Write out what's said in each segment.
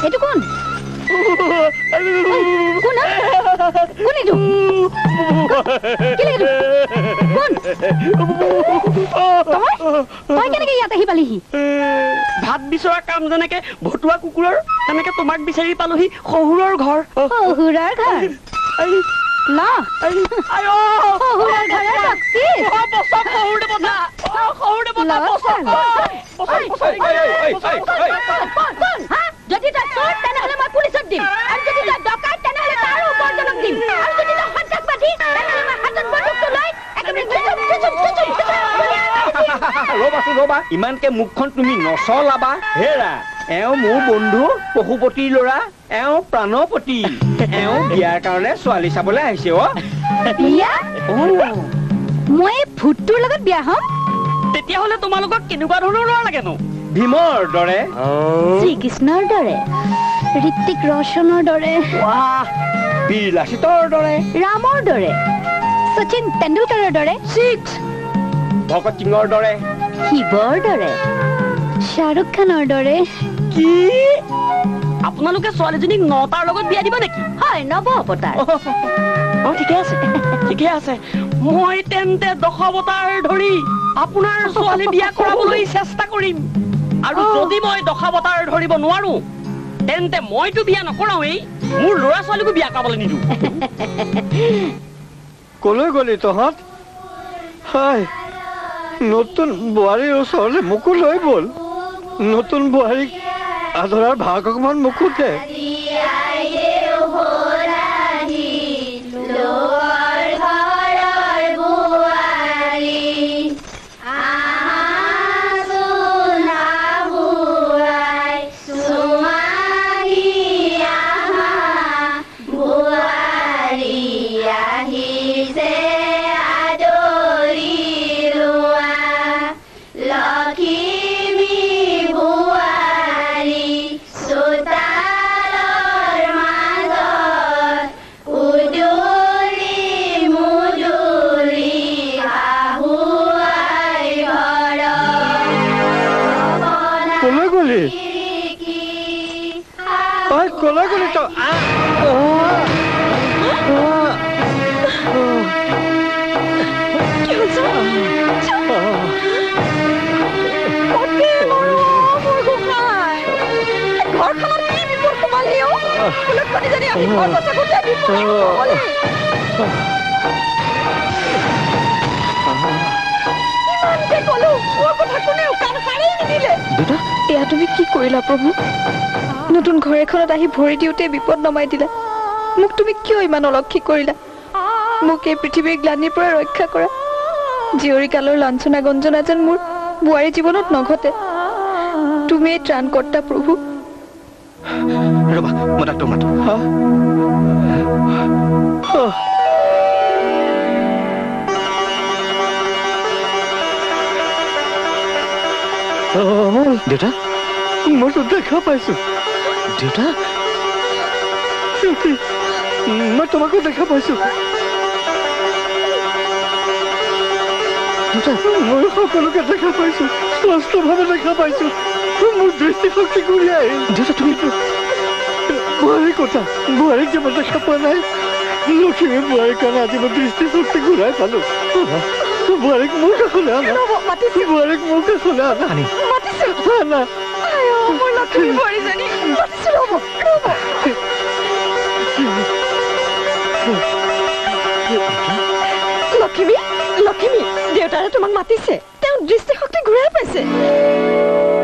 এইটো কোন কোন কোন এইটো কোন তই কেনেকে ইয়াত আহি পালিহি ভাত বিচৰা কাম যেনেকে ভতুৱা কুকুৰৰ তেনেকে তোমাক বিচাৰি পালোহি শহুৰৰ ঘৰ শহুৰৰ ঘৰ ন শহুৰৰ ঘৰৰ যদি তই চোৰ তেনেহলে মই পুলিচত দিম আৰু যদি তই ডকাইত তেনেহলে তাৰ উপাৰ্জনক দিম আৰু যদি তই সন্ত্ৰাসবাদী তেনেহলে মই হাতত বন্দুকটো লৈ ৰবা ইমানকে মুখখন তুমি নচলাবা হেৰা এওঁ মোৰ বন্ধু পশুপতিৰ ল'ৰা এওঁ প্ৰাণপতি এওঁ বিয়াৰ কাৰণে ছোৱালী চাবলৈ আহিছে বিয়া মই ভূতটোৰ লগত বিয়া হম তেতিয়াহলে তোমালোকক কেনেকুৱা ধৰণৰ ল'ৰা লাগেনো ভীমৰ দৰে শ্ৰীকৃষ্ণৰ দৰে ঋত্বিক ৰোশনৰ দৰে বীৰ লাচিতৰ দৰে ৰামৰ দৰে শচীন তেণ্ডুলকাৰৰ দৰে ভগত সিঙৰ দৰে শিৱৰ দৰে শ্বাহৰুখ খানৰ দৰে কি আপোনালোকে ছোৱালীজনীক নটাৰ লগত বিয়া দিব নেকি হয় নৱ অৱতাৰ ঠিকে আছে মই তেন্তে 10 অৱতাৰ ধৰি আপোনাৰ ছোৱালী বিয়া কৰাবলৈ চেষ্টা কৰিম আৰু যদি মই 10 অৱতাৰ ধৰিব নোৱাৰো তেন্তে মইতো বিয়া নকৰাওৱেই মোৰ ল'ৰা ছোৱালীকো বিয়া কৰাবলৈ নিদিওঁ কলৈ গলি তহঁত হয় নতুন বোৱাৰীৰ ওচৰলৈ মোকো লৈ গ'ল নতুন বোৱাৰীক আদৰাৰ ভাগ অকমান মোকো দে এয়া তুমি কি কৰিলা প্ৰভু নতুন ঘৰ এখনত আহি ভৰি দিওঁতে বিপদ নমাই দিলা মোক তুমি কিয় ইমান অলক্ষী কৰিলা মোক এই পৃথিৱীৰ গ্লানিৰ পৰা ৰক্ষা কৰা জীয়ৰী কালৰ লাঞ্ছনা গঞ্জনা যেন মোৰ বোৱাৰী জীৱনত নঘটে তুমি ত্ৰাণকৰ্তা প্ৰভু ৰবা মই ডাক্তৰ মাতো দেউতা মই তো দেখা পাইছো দেউতা মই তোমাকো দেখা পাইছো মই সকলোকে দেখা পাইছো স্পষ্টভাৱে দেখা পাইছো মোৰ দৃষ্টিশক্তি ঘূৰি আহিল দেউতা তুমি বোৱাৰীৰ কথা বোৱাৰীক যে মই দেখা পোৱা নাই লক্ষ্মীৰ বোৱাৰীৰ কাৰণে আজি মই দৃষ্টিশক্তি ঘূৰাই পালো বোৱাৰীক মোৰ কাষলৈ আনা বোৱাৰীক মোৰ কাষলৈ আনা লক্ষ্মী লক্ষ্মী দেউতাৰে তোমাক মাতিছে তেওঁ দৃষ্টিশক্তি ঘূৰাই পাইছে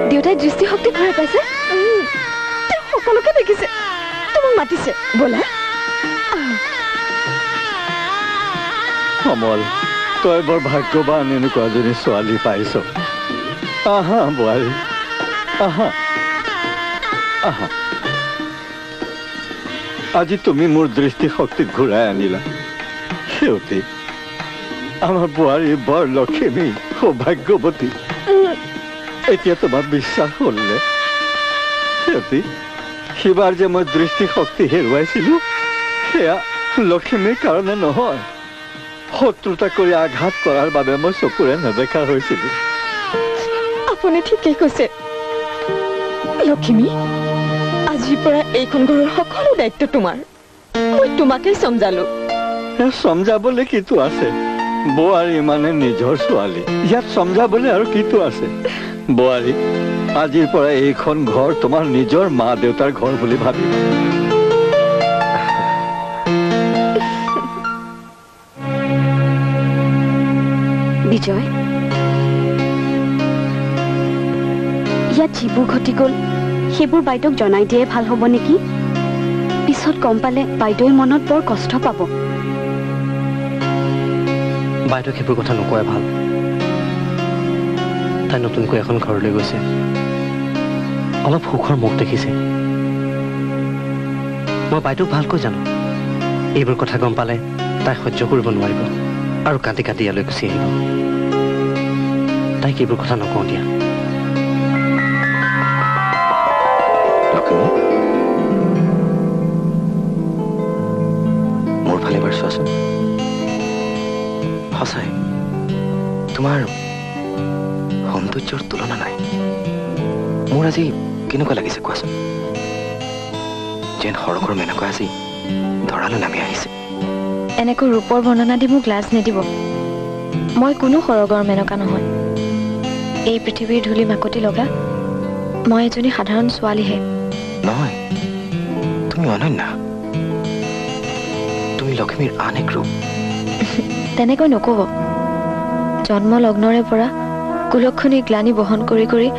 দেউতাই দৃষ্টিশক্তি ঘূৰাই পাইছে তেওঁ সকলোকে দেখিছে তোমাক মাতিছে ব'লা কমল তই বৰ ভাগ্যৱান এনেকুৱা এজনী ছোৱালী পাইছ আহা বোৱাৰী আহা আহা আজি তুমি মোৰ দৃষ্টিশক্তি ঘূৰাই আনিলা সেউতী আমাৰ বোৱাৰী বৰ লক্ষ্মী সৌভাগ্যৱতী এতিয়া তোমাৰ বিশ্বাস হ'লনে সেউতী সিবাৰ যে মই দৃষ্টিশক্তি হেৰুৱাইছিলো সেয়া লক্ষ্মীৰ কাৰণে নহয় শত্ৰুতা কৰি আঘাত কৰাৰ বাবে মই চকুৰে নেদেখা হৈছিলো আপুনি ঠিকেই কৈছে লক্ষ্মী আজিৰ পৰা এইখন ঘৰৰ সকলো দায়িত্ব তোমাৰ মই তোমাকেই সমজালো সমজাবলে কিটো আছে বোৱাৰী মানে নিজৰ ছোৱালী ইয়াত সমজাবলে আৰু কিটো আছে বোৱাৰী আজিৰ পৰা এইখন ঘৰ তোমাৰ নিজৰ মা দেউতাৰ ঘৰ বুলি ভাবিবা বিজয় ইয়াত যিবোৰ ঘটি গ'ল সেইবোৰ বাইদেউক জনাই দিয়ে ভাল হ'ব নেকি পিছত গম পালে বাইদেউৰ মনত বৰ কষ্ট পাব বাইদেউক সেইবোৰ কথা নকোৱাই ভাল তাই নতুনকৈ এখন ঘৰলৈ গৈছে অলপ সুখৰ মুখ দেখিছে মই বাইদেউক ভালকৈ জানো এইবোৰ কথা গম পালে তাই সহ্য কৰিব নোৱাৰিব আৰু কান্দি কান্দি ইয়ালৈ গুচি আহিব তাইক এইবোৰ কথা নকওঁ দিয়া মোৰ ফালে এবাৰ চোৱাচোন সঁচাই তোমাৰ সৌন্দৰ্যৰ তুলনা নাই মোৰ আজি কেনেকুৱা লাগিছে কোৱাচোন যেন সৰগৰ মেনকা আজি ধৰালৈ নামি আহিছে এনেকৈ ৰূপৰ বৰ্ণনা দি মোক লাজ নিদিব মই কোনো সৰগৰ মেনকা নহয় এই পৃথিৱীৰ ধূলি মাকতি লগা মই এজনী সাধাৰণ ছোৱালীহে নহয় তুমি অনন্যা তুমি লক্ষ্মীৰ আন এক ৰূপ তেনেকৈ নকব জন্ম লগ্নৰে পৰা কুলক্ষণী গ্লানি বহন কৰি কৰি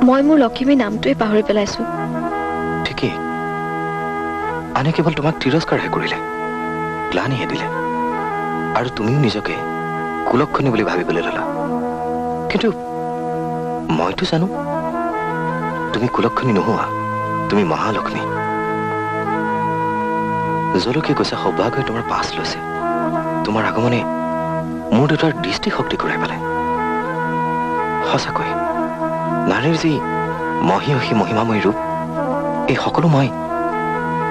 মই মোৰ লক্ষ্মী নামটোৱে পাহৰি পেলাইছো ঠিকেই আনে কেৱল তোমাক তিৰস্কাৰহে কৰিলে গ্লানিহে দিলে আৰু তুমিও নিজকে কুলক্ষণী বুলি ভাবিবলৈ ললা কিন্তু মইতো জানো তুমি কুলক্ষণী নোহোৱা তুমি মহালক্ষ্মী জলকে গৈছে সৌভাগ্যই তোমাৰ পাছ লৈছে তোমাৰ আগমনে মোৰ দেউতাৰ দৃষ্টিশক্তি ঘূৰাই পেলাই সঁচাকৈ নাৰীৰ যি মহিয়সী মহিমাময় ৰূপ এই সকলো মই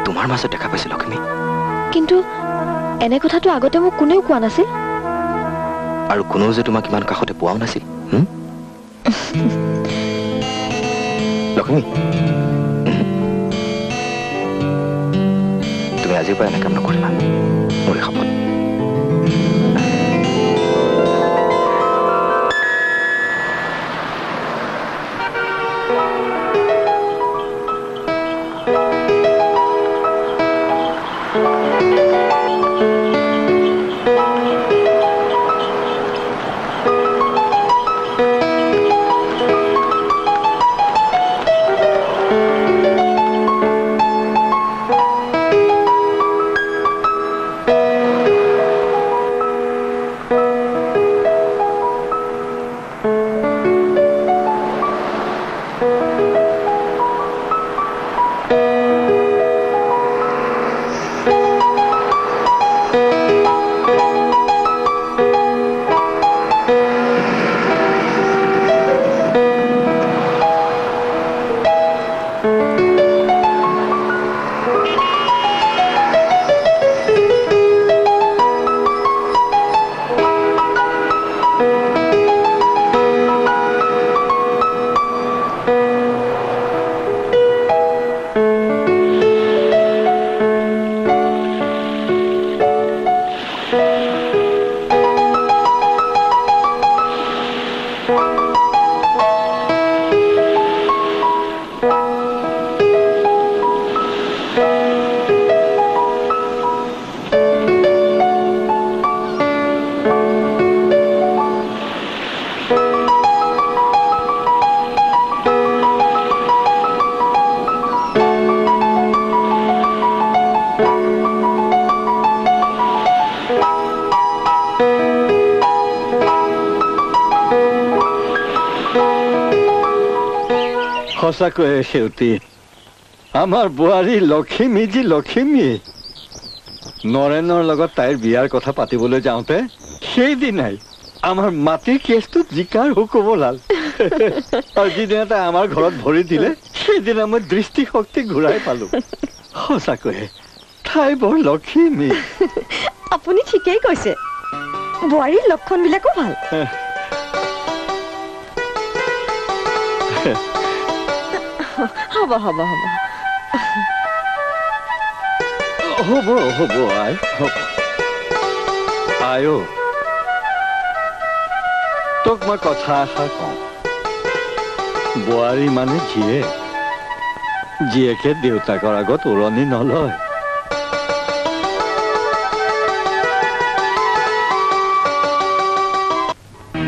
তোমাৰ মাজত দেখা পাইছো লক্ষ্মী কিন্তু এনে কথাটো আগতে মোক কোনেও কোৱা নাছিল আৰু কোনেও যে তোমাক ইমান কাষতে পোৱাও নাছিল লক্ষ্মী তুমি আজিৰ পৰা এনে কাম নকৰিবা মোৰ শপত সঁচাকৈয়ে সেউতী আমাৰ বোৱাৰী লক্ষ্মী যি লক্ষ্মী নৰেনৰ লগত তাইৰ বিয়াৰ কথা পাতিবলৈ যাওঁতে সেইদিনাই আমাৰ মাটিৰ কেছটোত জিকাৰ হুকুম ওলাল আৰু যিদিনা তাই আমাৰ ঘৰত ভৰি দিলে সেইদিনা মই দৃষ্টিশক্তি ঘূৰাই পালো সঁচাকৈয়ে তাই বৰ লক্ষ্মী আপুনি ঠিকেই কৈছে বোৱাৰীৰ লক্ষণবিলাকো ভাল হ'ব হ'ব হ'ব হ'ব হ'ব আই হ'ব আই তোক মই কথা এষাৰ কওঁ বোৱাৰী মানে জীয়েকে দেউতাকৰ আগত উৰণি নলয়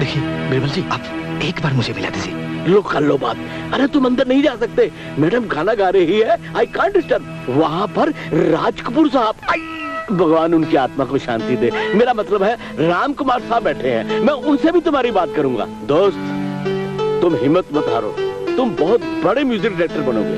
देखिए बिरबल जी आप एक बार मुझे मिला दीजिए लो कर लो बात। अरे तुम अंदर नहीं जा सकते, मैडम गाना गा रही है, आई कांट डिस्टर्ब। वहाँ पर राज कपूर साहब, भगवान उनकी आत्मा को शांति दे, मेरा मतलब है राम कुमार साहब बैठे हैं, मैं उनसे भी तुम्हारी बात करूंगा। दोस्त तुम हिम्मत मत हारो, तुम बहुत बड़े म्यूजिक डायरेक्टर बनोगे।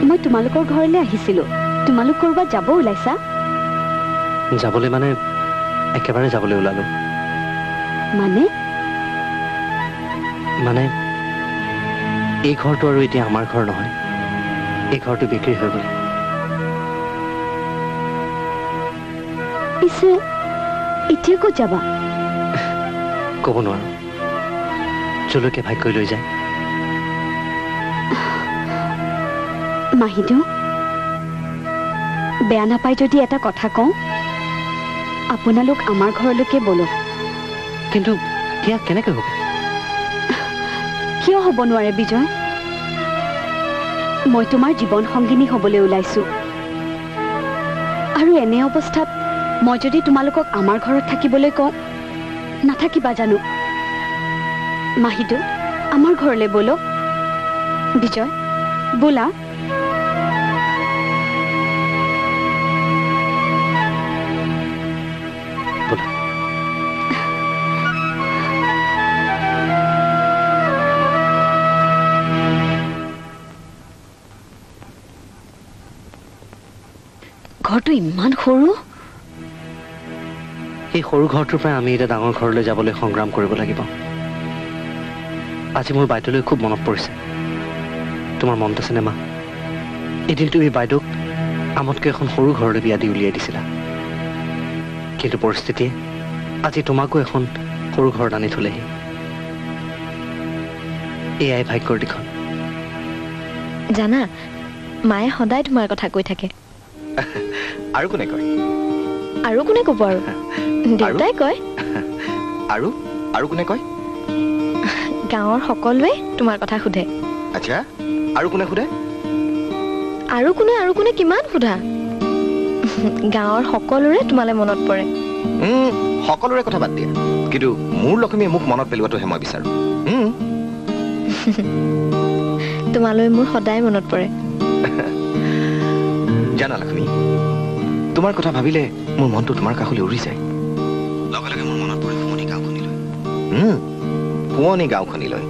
मैं तुम्हालोकर घरले आहिसिलो, तुम्हालोक करबा जाबो ओलाइसा? যাবলৈ মানে একেবাৰে যাবলৈ ওলালো মানে মানে এই ঘৰটো আৰু এতিয়া আমাৰ ঘৰ নহয়, এই ঘৰটো বিক্ৰী হৈ গ'ল। পিছে এতিয়া ক'ত যাবা? ক'ব নোৱাৰো, যলৈকে ভাগ্যই লৈ যায়। মাহিদেউ, বেয়া নাপায় যদি এটা কথা কওঁ, আপোনালোক আমাৰ ঘৰলৈকে বলক। কিন্তু সেয়া কেনেকৈ হ'ব? কিয় হ'ব নোৱাৰে বিজয়? মই তোমাৰ জীৱন সংগিনী হ'বলৈ ওলাইছো, আৰু এনে অৱস্থাত মই যদি তোমালোকক আমাৰ ঘৰত থাকিবলৈ কওঁ, নাথাকিবা জানো? মাহিদেউ, আমাৰ ঘৰলৈ বলক। বিজয় বোলা। ঘৰটো ইমান সৰু। এই সৰু ঘৰটোৰ পৰা আমি এতিয়া ডাঙৰ ঘৰলৈ যাবলৈ সংগ্ৰাম কৰিব লাগিব। আজি মোৰ বাইদেউলৈ খুব মনত পৰিছে। তোমাৰ মনত আছেনে মা? এদিন তুমি বাইদেউক আমতকৈ এখন সৰু ঘৰলৈ বিয়া দি উলিয়াই দিছিলা, কিন্তু পৰিস্থিতিয়ে আজি তোমাকো এখন সৰু ঘৰত আনি থলেহি। এয়াই ভাগ্যৰ দিখন। জানা, মায়ে সদায় তোমাৰ কথা কৈ থাকে। আৰু কোনে কয়? আৰু কোনে ক'ব? আৰু দেউতাই কয়। আৰু আৰু কোনে কয়? গাঁৱৰ সকলোৱে তোমাৰ কথা সোধে। আচ্ছা, আৰু কোনে সোধে? আৰু কোনে কিমান সোধা? গাঁৱৰ সকলোৰে তোমালৈ মনত পৰে। সকলোৰে কথা বাদ দিয়া, কিন্তু মোৰ লক্ষ্মীয়ে মোক মনত পেলোৱাটোহে মই বিচাৰো। তোমালৈ মোৰ সদায় মনত পৰে। জানা লক্ষ্মী, তোমাৰ কথা ভাবিলে মোৰ মনটো তোমাৰ কাষলৈ উৰি যায়। লগে লগে মোৰ মনত পৰে শুৱনি গাঁওখনিলৈ। শুৱনি গাঁওখনিলৈ।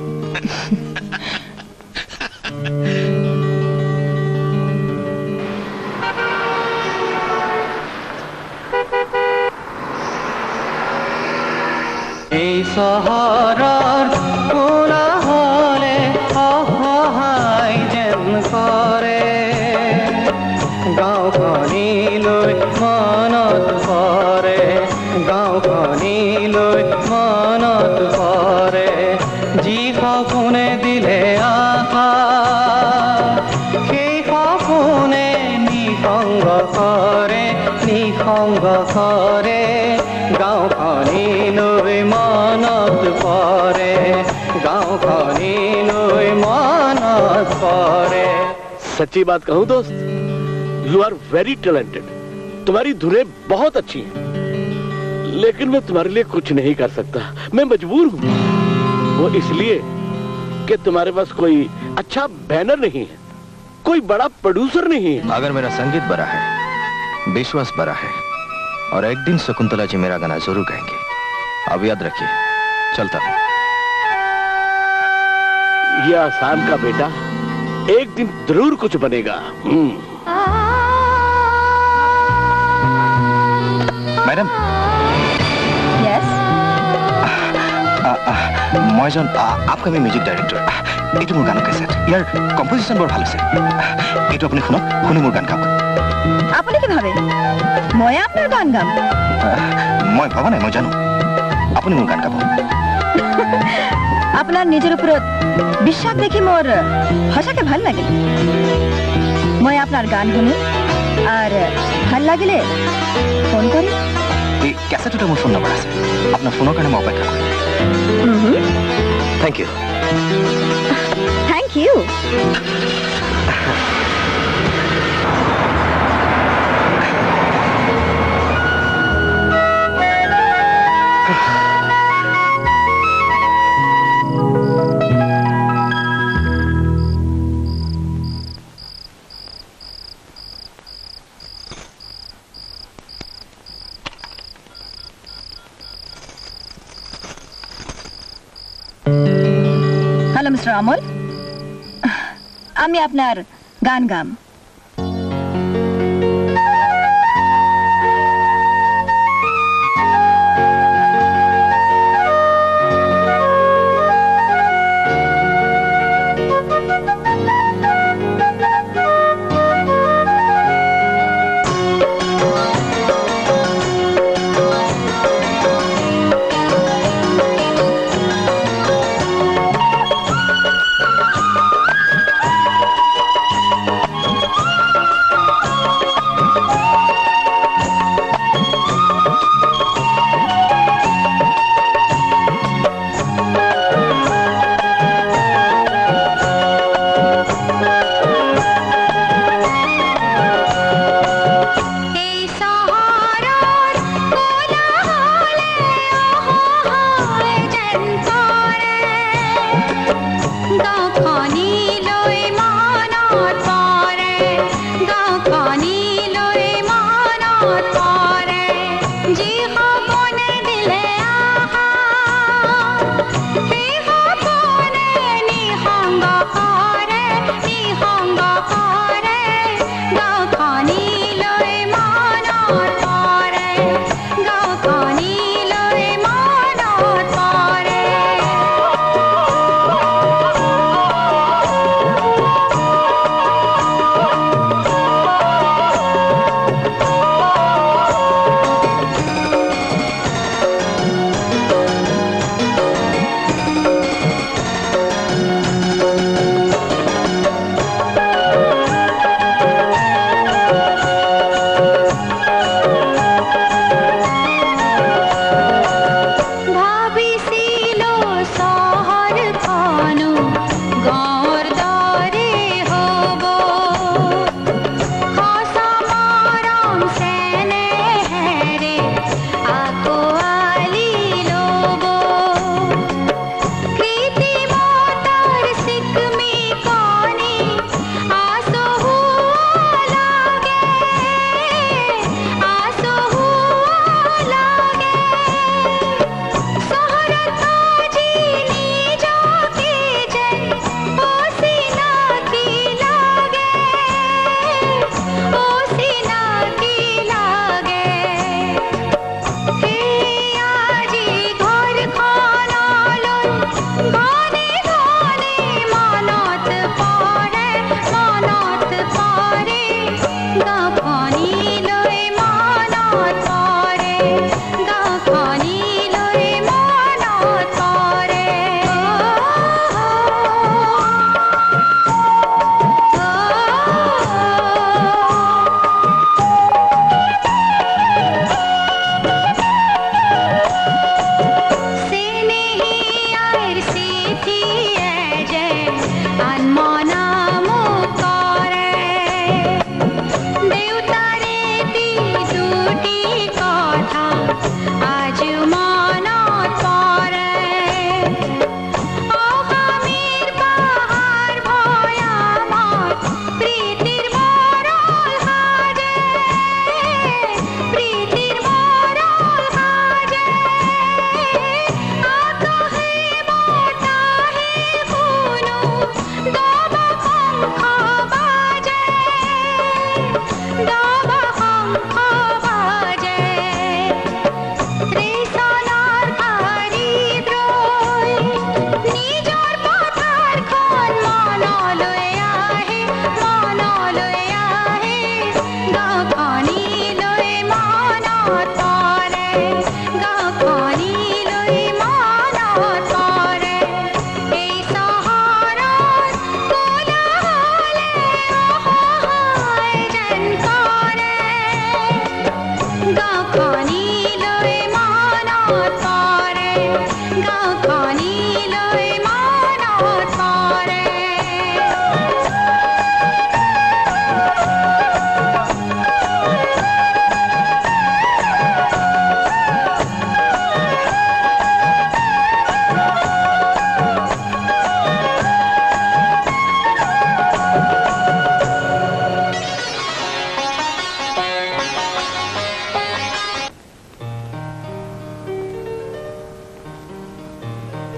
এই চহৰৰ কোলাহলে অসহায় যেন কৰে, গাঁওখনিলৈ মনত পৰে, গাঁওখনিলৈ মনত পৰে, যি সপোনে দিলে আশা সেই সপোনে নিসংগ কৰে, নিসংগ কৰে। গাঁওখনিলৈ মনত পৰে, গাঁওখনিলৈ মনত পৰে। सच्ची बात कहूं दोस्त, यू आर वेरी टैलेंटेड, तुम्हारी धुनें बहुत अच्छी हैं, लेकिन मैं तुम्हारे लिए कुछ नहीं कर सकता। मैं मजबूर हूँ, वो इसलिए कि तुम्हारे पास कोई अच्छा बैनर नहीं है, कोई बड़ा प्रोड्यूसर नहीं है। अगर मेरा संगीत बड़ा है, विश्वास बड़ा है, और एक दिन शकुंतला जी मेरा गाना जरूर गाएंगे। अब याद रखिए, चलता हूँ। ये आसाम का बेटा एक दिन जरूर कुछ बनेगा। Madam, Yes? मैं जन आपकामी म्यूजिक डायरेक्टर। এইটো মোৰ গানৰ কেছেট, ইয়াৰ কম্পোজিশ্যন বৰ ভাল হৈছে। এইটো আপুনি শুনক, শুনি মোৰ গান গাওক। আপুনি কি ভাবে মই আপোনাৰ গান গাম? মই ভবা নাই, মই জানো। আপুনি মোৰ গান গাব। আপোনাৰ নিজৰ ওপৰত বিশ্বাস দেখি মোৰ সঁচাকে ভাল লাগিল। মই আপোনাৰ গান শুনিম আৰু ভাল লাগিলে ফোন কৰিম। এই কেছেটতে মোৰ ফোন নম্বৰ আছে, আপোনাৰ ফোনৰ কাৰণে মই অপেক্ষা কৰিম। Thank you. Thank you. Hello mister Amal, আমি আপনাৰ গান গাম।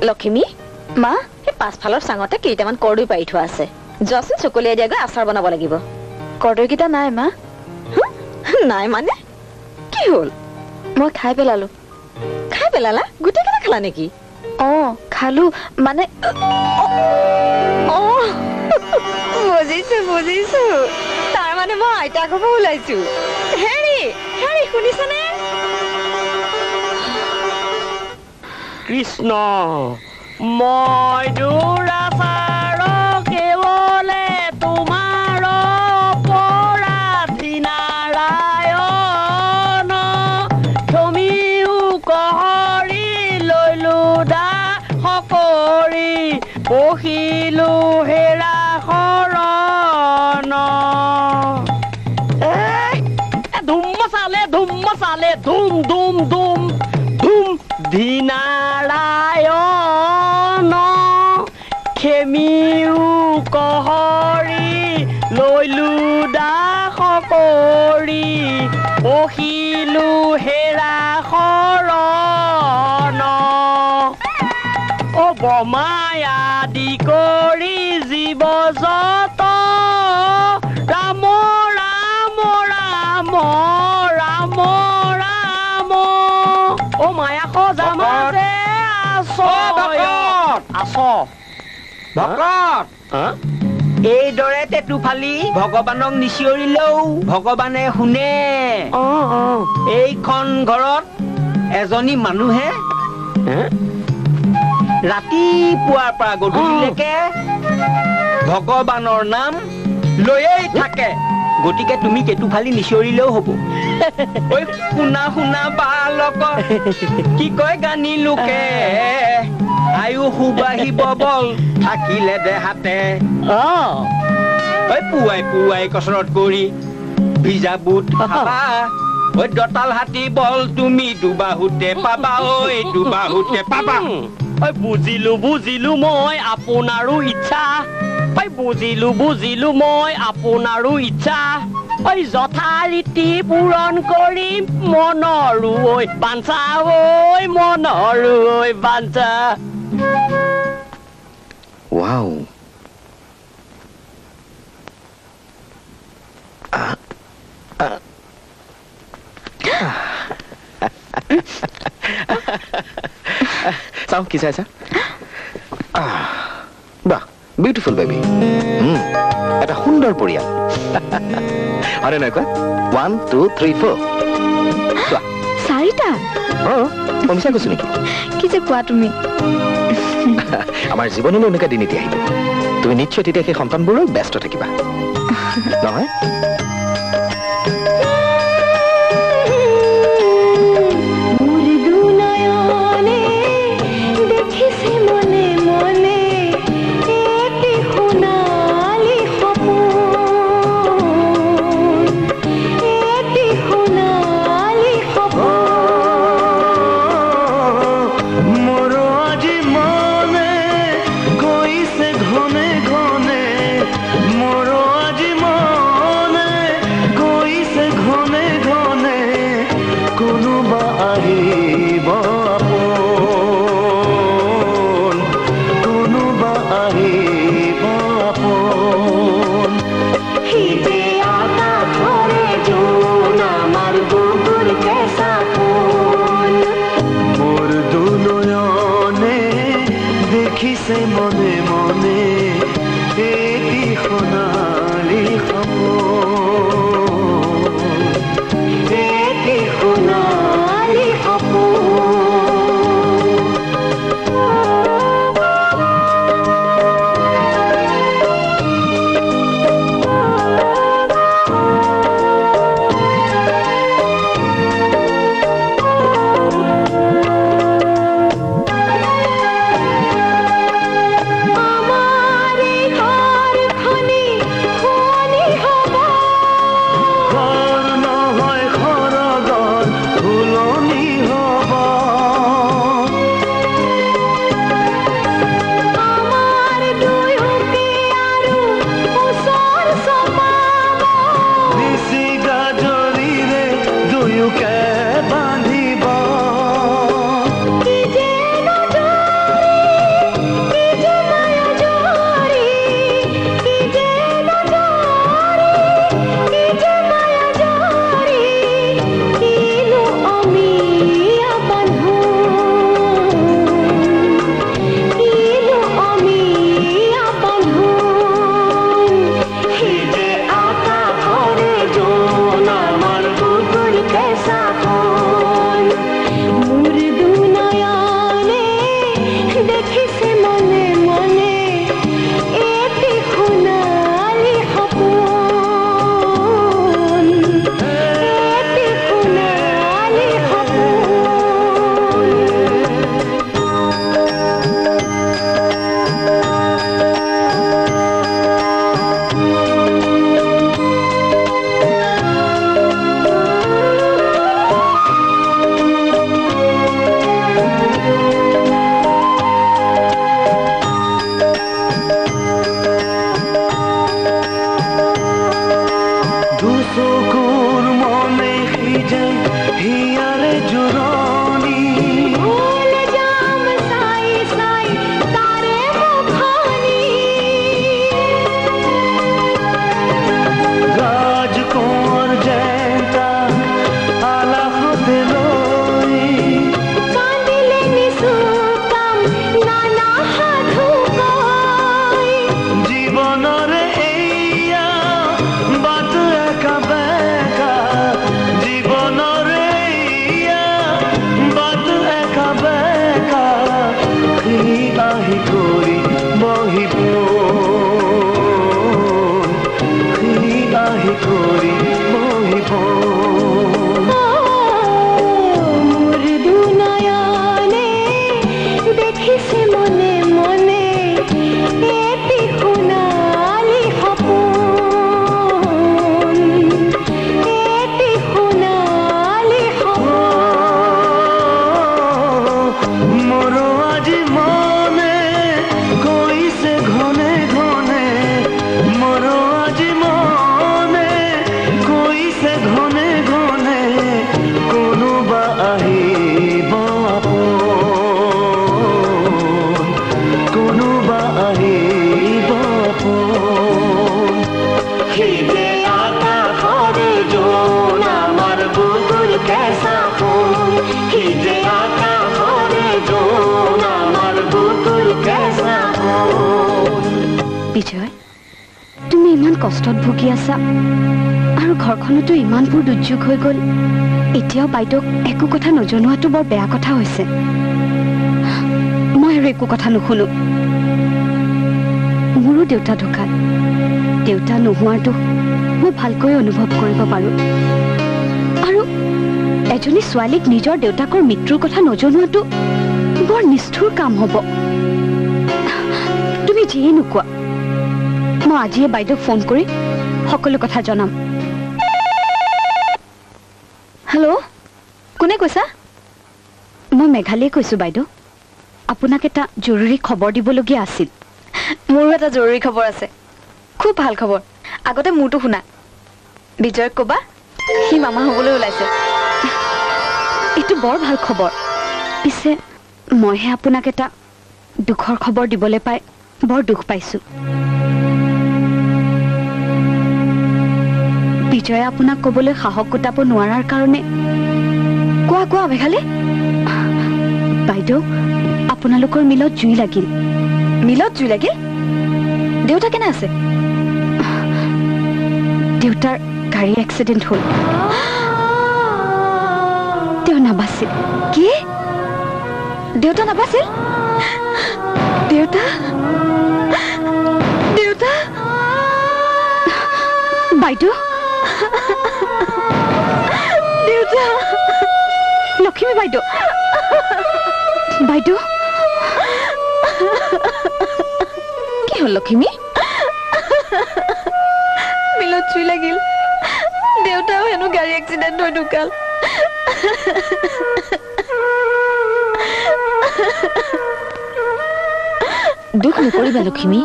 লক্ষ্মী মা এই পাছফালৰ চাঙতে কেইটামান কৰ্দৈ পাৰি থোৱা আছে যোৱাচোন চকলিয়াই দিয়াগৈ আচাৰ বনাব লাগিব কৰ্দৈকেইটা নাই মা নাই মানে কি হ'ল মই খাই পেলালো খাই পেলালা গোটেইকেইটা খালা নেকি খালো মানে বুজিছো তাৰ মানে মই আইতাক হ'ব ওলাইছো হেৰি শুনিছানে কৃষ্ণ মই দুৰাচাৰ কেৱলে তোমাৰ অপৰাধী নাৰায়ণ ক্ষমিও কহৰি লৈলো দা সকৰি পহিলো হেৰা শৰণ ধুম মচালে ধুম ধুম ধুম ধুম ধীনাৰায়ণ খেমিও কহৰি লৈলো দাস কৰি পহিলো হেৰা শৰণ বমাই আদি কৰি জীৱ যত ৰাম ৰাম ৰাম ৰাম ৰাম মায়া সজা মাজে আছ এইদৰে টেটু ফালি ভগৱানক নিচিঞৰিলেও ভগৱানে শুনে এইখন ঘৰত এজনী মানুহে ৰাতিপুৱাৰ পৰা গধূলিলৈকে ভগৱানৰ নাম লৈয়েই থাকে গতিকে তুমি টেটু ফালি নিচিঞৰিলেও হ'ব ঐ শুনা শুনা বালক কি কয় গানি লোকে আয়ু সুবাহিব বল থাকিলে দেহাতে ঐ পুৱাই পুৱাই কচৰত কৰি ভিজা বুট খাবা ঐ দতাল হাতী বল তুমি দুবাহুতে পাবা ঐ দুবাহুতে পাবা বুজিলো মই আপোনাৰো ইচ্ছা বুজিলো মই আপোনাৰো ইচ্ছা যথা ৰীতি পূৰণ কৰিম মনৰো ঐ বাঞ্ছা ঐ মনৰো ঐ বাঞ্ছা Wow. Sound কি চাইছা? বাহ, বিউটিফুল বেবি। এটা সুন্দৰ পৰিয়াল। আৰে নয় কোৱা? 1 2 3 4। চোৱা। চাৰিটা? মই মিছা কৈছো নেকি? কি যে কোৱা তুমি? আমাৰ জীৱনলৈ এনেকুৱা দিন এতিয়া আহিব তুমি নিশ্চয় তেতিয়া সেই সন্তানবোৰৰ ব্যস্ত থাকিবা নহয় ইমান কষ্টত ভুগি আছা আৰু ঘৰখনতো ইমানবোৰ দুৰ্যোগ হৈ গ'ল এতিয়াও বাইদেউক একো কথা নজনোৱাটো বৰ বেয়া কথা হৈছে মই আৰু একো কথা নুশুনো মোৰো দেউতা ঢুকাল দেউতা নোহোৱাটো মই ভালকৈ অনুভৱ কৰিব পাৰো আৰু এজনী ছোৱালীক নিজৰ দেউতাকৰ মৃত্যুৰ কথা নজনোৱাটো বৰ নিষ্ঠুৰ কাম হ'ব তুমি যিয়ে নোকোৱা মই আজিয়ে বাইদেউক ফোন কৰি সকলো কথা জনাম হেল্ল' কোনে কৈছা মই মেঘালীয়ে কৈছো বাইদেউ আপোনাক এটা জৰুৰী খবৰ দিবলগীয়া আছিল মোৰো এটা জৰুৰী খবৰ আছে খুব ভাল খবৰ আগতে মোৰটো শুনা বিজয়ক ক'বা সি মামা হ'বলৈ ওলাইছে এইটো বৰ ভাল খবৰ পিছে মইহে আপোনাক এটা দুখৰ খবৰ দিবলৈ পাই বৰ দুখ পাইছো বিজয়ে আপোনাক ক'বলৈ সাহস গোটাব নোৱাৰাৰ কাৰণে কোৱা কোৱা মেঘালী বাইদেউ আপোনালোকৰ মিলত জুই লাগিল মিলত জুই লাগিল দেউতা কেনে আছে দেউতাৰ গাড়ী এক্সিডেণ্ট হ'ল তেওঁ নাবাচিল কি দেউতা নাবাছিল দেউতা দেউতা বাইদেউ দেউতা লক্ষ্মী বাইদেউ বাইদেউ কি হ'ল লক্ষ্মী মিলত জুই লাগিল দেউতাও হেনো গাড়ী এক্সিডেণ্ট হৈ ঢুকাল দুখ নকৰিবা লক্ষ্মী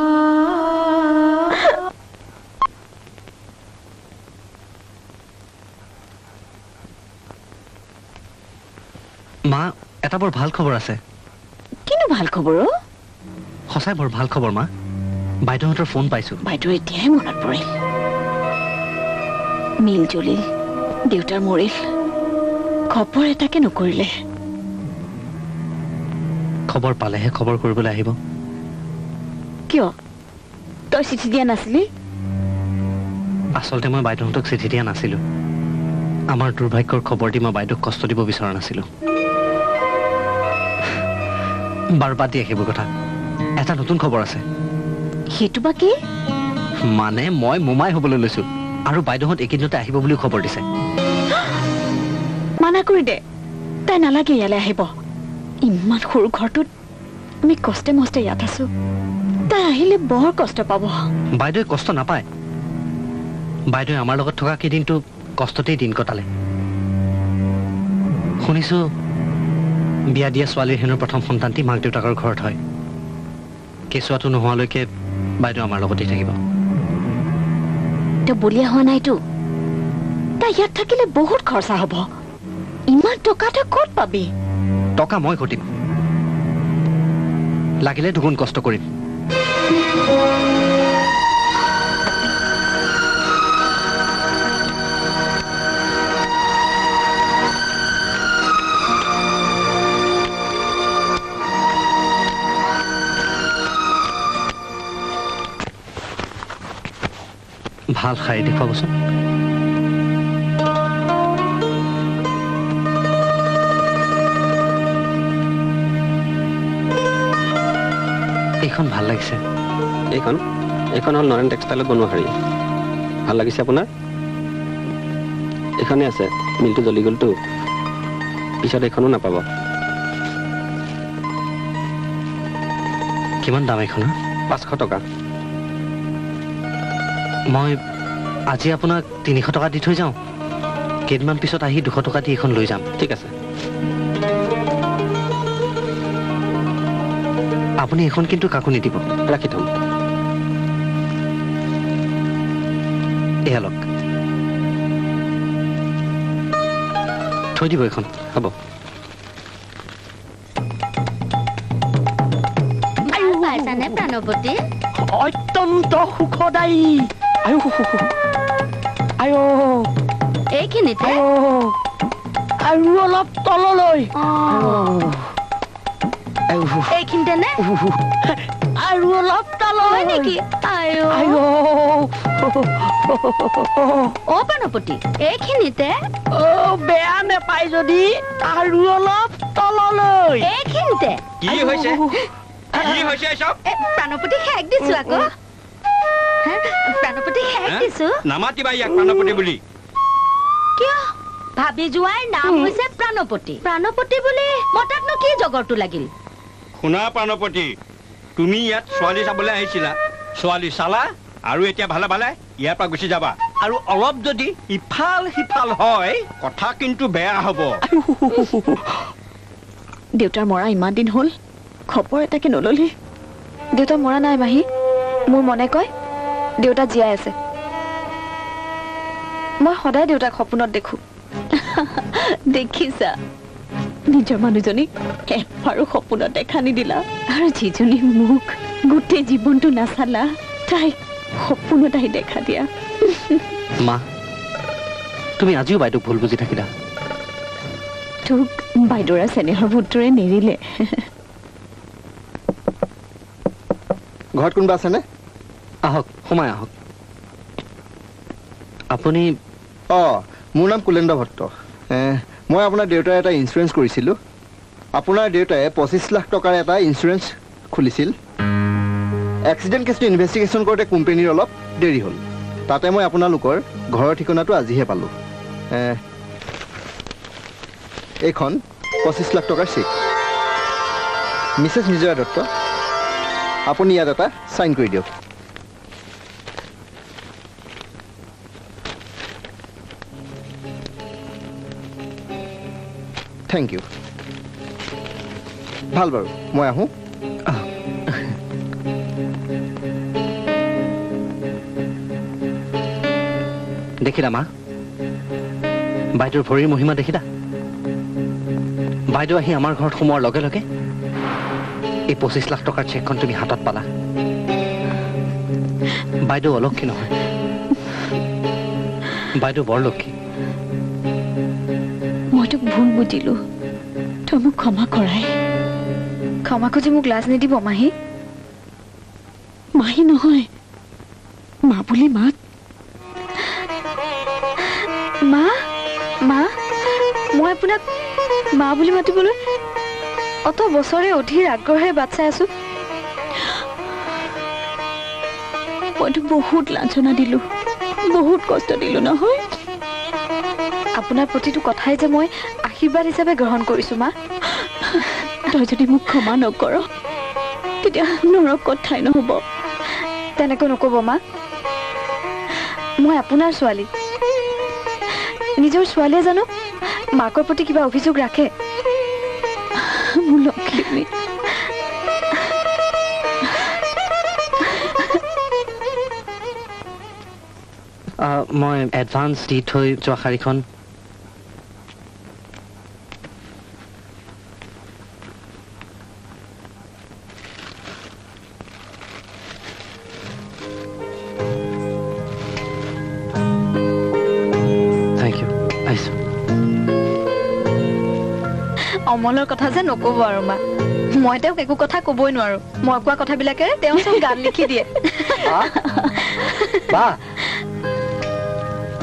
মা এটা বৰ ভাল খবৰ আছে কিনো ভাল খবৰ সঁচাই বৰ ভাল খবৰ মা বাইদেউহঁতৰ ফোন পাইছো বাইদেউ এতিয়াহে মনত পৰিল মিল জ্বলিল দেউতাৰ মৰিল খবৰ এটাকে নকৰিলে খবৰ পালেহে খবৰ কৰিবলৈ আহিব কিয় তই চিঠি দিয়া নাছিলি আচলতে মই বাইদেউহঁতক চিঠি দিয়া নাছিলো আমাৰ দুৰ্ভাগ্যৰ খবৰ দি মই বাইদেউক কষ্ট দিব বিচৰা নাছিলো বাৰু বাদ দিয়া সেইবোৰ কথা এটা নতুন খবৰ আছে সেইটো বা কি মানে মই মোমাই হ'বলৈ লৈছো আৰু বাইদেউহঁত এইকেইদিনতে আহিব বুলিও খবৰ দিছে মানা কৰি দে তাই নালাগে ইয়ালৈ আহিব ইমান সৰু ঘৰটোত আমি কষ্টে মষ্টে ইয়াত আছো তাই আহিলে বৰ কষ্ট পাব বাইদেৱে কষ্ট নাপায় বাইদেৱে আমাৰ লগত থকা কেইদিনটো কষ্টতেই দিন কটালে শুনিছো বিয়া দিয়া ছোৱালীৰ হেনো প্ৰথম সন্তানটি মাক দেউতাকৰ ঘৰত হয় কেঁচুৱাটো নোহোৱালৈকে বাইদেউ আমাৰ লগতেই থাকিব তই বলিয়া হোৱা নাইতো তাই ইয়াত থাকিলে বহুত খৰচা হ'ব ইমান টকা তই ক'ত পাবি টকা মই ঘটিম লাগিলে দুগুণ কষ্ট কৰিম ভাল শাৰী দেখুৱাবচোন এইখন ভাল লাগিছে এইখন হ'ল নৰেন টেক্সটাইলত বনোৱা শাৰী ভাল লাগিছে আপোনাৰ এইখনে আছে মিলটো জ্বলি গ'লতো পিছত এইখনো নাপাব কিমান দাম এইখনৰ 500 টকা মই আজি আপোনাক 300 টকা দি থৈ যাওঁ কেইদিনমান পিছত আহি 200 টকা দি এইখন লৈ যাম ঠিক আছে আপুনি এইখন কিন্তু কাকো নিদিব ৰাখি থ'ম এয়া লওক থৈ দিব এইখন হ'ব প্ৰণৱতী অত্যন্ত সুখদায়ী এইখিনিতে আৰু অলপ তললৈ এইখিনিতে নে আৰু অলপ তললৈ নেকি অ প্ৰণপতি এইখিনিতে বেয়া নেপাই যদি আৰু অলপ তললৈ এইখিনিতে কি হৈছে চব প্ৰণপতি শেষ দিছো আকৌ প্ৰণপতি শেষ দিছো নামাতিবা ইয়াক প্ৰাণপতি বুলি কিয় ভাবি যোৱাৰ নাম হৈছে প্ৰাণপতি প্ৰাণপতি বুলি মতাকনো কি জগৰটো লাগিল শুনা প্ৰাণপতি তুমি ইয়াত ছোৱালী চাবলৈ আহিছিলা ছোৱালী চালা আৰু এতিয়া ভালে ভালে ইয়াৰ পৰা গুচি যাবা আৰু অলপ যদি ইফাল সিফাল হয় কথা কিন্তু বেয়া হ'ব দেউতাৰ মৰা ইমান দিন হ'ল খবৰ এটাকে নললি দেউতা মৰা নাই মাহী মোৰ মনে কয় দেউতা জীয়াই আছে মই সদায় দেউতাক সপোনত দেখো দেখিছা নিজৰ মানুহজনীক এবাৰো সপোনত দেখা নিদিলা আৰু যিজনী মোক গোটেই জীৱনটো নাচালা তাইক সপোনত আহি দেখা দিয়া মা তুমি আজিও বাইদেউক ভুল বুজি থাকিলা তোক বাইদেউৰা চেনেহৰ পুত্ৰৰে নেৰিলে ঘৰত কোনোবা আছেনে আহক সোমাই আহক আপুনি মোৰ নাম কুলেন্দ্ৰ ভট্ট মই আপোনাৰ দেউতাৰ এটা ইঞ্চুৰেঞ্চ কৰিছিলোঁ আপোনাৰ দেউতাই 25 লাখ টকাৰ এটা ইঞ্চুৰেঞ্চ খুলিছিল এক্সিডেণ্ট কেছটো ইনভেষ্টিগেশ্যন কৰোঁতে কোম্পানীৰ অলপ দেৰি হ'ল তাতে মই আপোনালোকৰ ঘৰৰ ঠিকনাটো আজিহে পালোঁ এইখন 25 লাখ টকাৰ চেক মিছেছ বিজয়া দত্ত আপুনি ইয়াত এটা চাইন কৰি দিয়ক থেংক ইউ ভাল বাৰু মই আহোঁ দেখিলা মা বাইদেউৰ ভৰিৰ মহিমা দেখিলা বাইদেউ আহি আমাৰ ঘৰত সোমোৱাৰ লগে লগে এই 25 লাখ টকাৰ চেকখন তুমি হাতত পালা বাইদেউ অলক্ষী নহয় বাইদেউ বৰ লক্ষী মই তোক ভুল বুজিলো তই মোক ক্ষমা কৰাই ক্ষমা খুজি মোক লাজ নিদিব মাহী মাহী নহয় মা বুলি মাত মা মা মই আপোনাক মা বুলি মাতিবলৈ অত বছৰে অধীৰ আগ্ৰহেৰে বাট চাই আছো মইতো বহুত লাঞ্ছনা দিলো বহুত কষ্ট দিলো নহয় আপোনাৰ প্ৰতিটো কথাই যে মই আশীৰ্বাদ হিচাপে গ্ৰহণ কৰিছো মা তই যদি মোক ক্ষমা নকৰ তেতিয়া নৰকত ঠাই নহ'ব তেনেকৈ নক'ব মা মই আপোনাৰ ছোৱালী নিজৰ ছোৱালীয়ে জানো মাকৰ প্ৰতি কিবা অভিযোগ ৰাখে মোৰ লক্ষ্মী মই এডভান্স দি থৈ যোৱা শাৰীখন থেংক ইউ আহিছোঁ অমলৰ কথা যে নক'ব আৰু মা মই তেওঁক একো কথা ক'বই নোৱাৰো মই কোৱা কথাবিলাকেৰে তেওঁ চব গান লিখি দিয়ে বা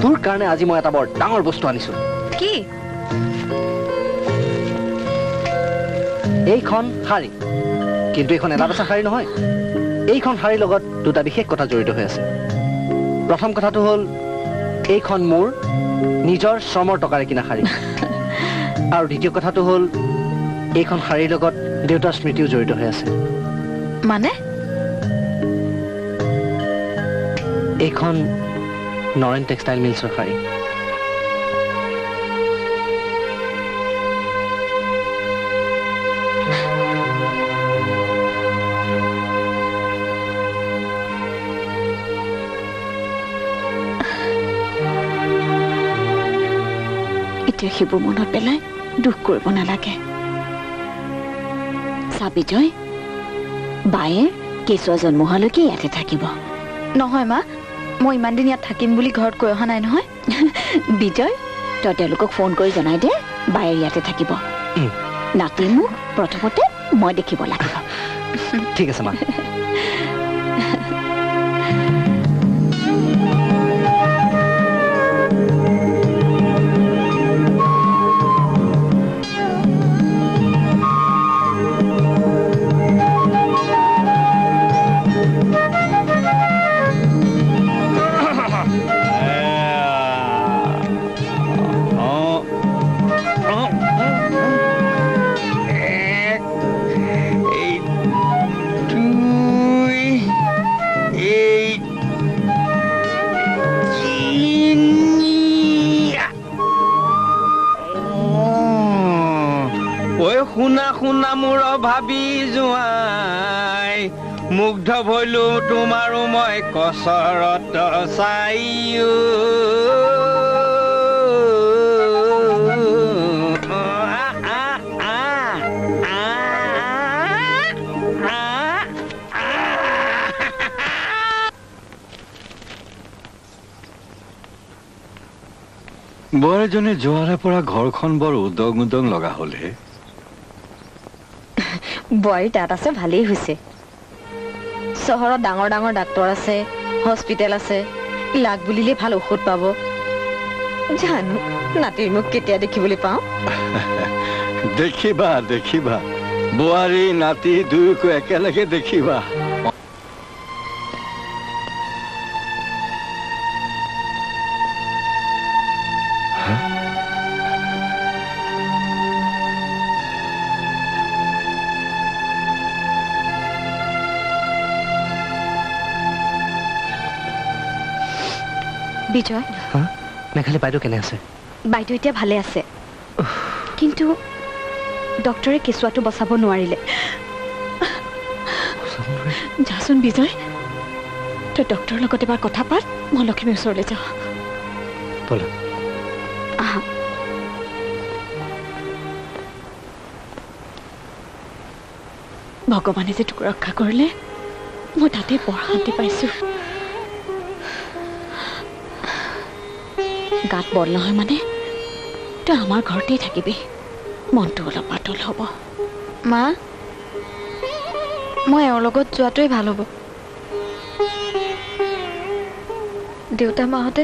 তোৰ কাৰণে আজি মই এটা বৰ ডাঙৰ বস্তু আনিছো কি এইখন শাৰী কিন্তু এইখন এটা বেচা শাৰী নহয় এইখন শাৰীৰ লগত দুটা বিশেষ কথা জড়িত হৈ আছে প্ৰথম কথাটো হ'ল এইখন মোৰ নিজৰ শ্ৰমৰ টকাৰে কিনা শাৰী আৰু দ্বিতীয় কথাটো হ'ল এইখন শাৰীৰ লগত দেউতাৰ স্মৃতিও জড়িত হৈ আছে মানে এইখন নৰেন টেক্সটাইল মিলছৰ শাৰী এতিয়া সেইবোৰ মনত পেলাই দুখ কৰিব নালাগে চা বিজয় বায়ে কেঁচুৱা জন্ম হোৱালৈকে ইয়াতে থাকিব নহয় মা মই ইমান দিন ইয়াত থাকিম বুলি ঘৰত কৈ অহা নাই নহয় বিজয় তই তেওঁলোকক ফোন কৰি জনাই দে বায়ে ইয়াতে থাকিব নাতি মোক প্ৰথমতে মই দেখিব লাগিব। ঠিক আছে মা। শুনা শুনা মোৰ ভাবি যোৱাই মুগ্ধ ভইলো তোমাৰো মই কচৰত চাইও বোৱাৰীজনী যোৱাৰে পৰা ঘৰখন বৰ উদং উদং লগা হলহে। বোৱাৰী তাত আছে, ভালেই হৈছে। চহৰত ডাঙৰ ডাঙৰ ডাক্তৰ আছে, হস্পিটেল আছে, লাগ বুলিলে ভাল ঔষধ পাব। জানো নাতিৰ মোক কেতিয়া দেখিবলৈ পাওঁ। দেখিবা দেখিবা, বোৱাৰী নাতি দুয়োকো একেলগে দেখিবা। বিজয়, মেঘালী বাইদেউ কেনে আছে? বাইদেউ এতিয়া ভালে আছে, কিন্তু ডক্টৰে কেঁচুৱাটো বচাব নোৱাৰিলে। যাচোন বিজয়, তই ডক্টৰৰ লগত এবাৰ কথা পাত, মই লক্ষ্মীৰ ওচৰলৈ যাওঁ। ব'লা। আহা। ভগৱানে যে তোক ৰক্ষা কৰিলে, মই তাতে বৰ শান্তি পাইছো। গাত বল নহয় মানে তই আমাৰ ঘৰতেই থাকিবি, মনটো অলপ পাতল হ'ব। মা, মই এওঁৰ লগত যোৱাটোৱেই ভাল হ'ব। দেউতা মাহঁতে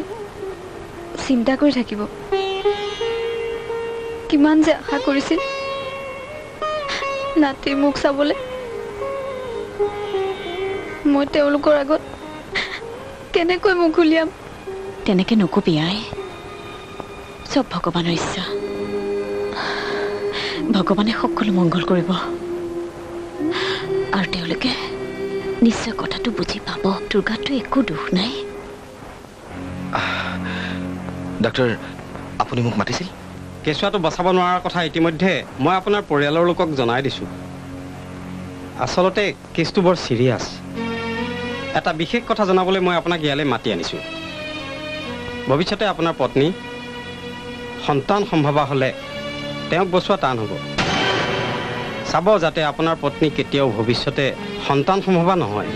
চিন্তা কৰি থাকিব। কিমান যে আশা কৰিছিল নাতিৰ মুখ চাবলৈ। মই তেওঁলোকৰ আগত কেনেকৈ মুখ উলিয়াম? তেনেকে নকবি আই, চব ভগৱানৰ ইচ্ছা। ভগৱানে সকলো মংগল কৰিব আৰু তেওঁলোকে নিশ্চয় কথাটো বুজি পাব। তোৰ গাতটো একো দুখ নাই। ডাক্তৰ, আপুনি মোক মাতিছিল? কেঁচুৱাটো বচাব নোৱাৰাৰ কথা ইতিমধ্যে মই আপোনাৰ পৰিয়ালৰ লোকক জনাই দিছোঁ। আচলতে কেছটো বৰ চিৰিয়াছ। এটা বিশেষ কথা জনাবলৈ মই আপোনাক ইয়ালৈ মাতি আনিছোঁ। ভৱিষ্যতে আপোনাৰ পত্নী সন্তান সম্ভৱা হ'লে তেওঁক বচোৱা টান হ'ব। চাব যাতে আপোনাৰ পত্নী কেতিয়াও ভৱিষ্যতে সন্তান সম্ভৱা নহয়।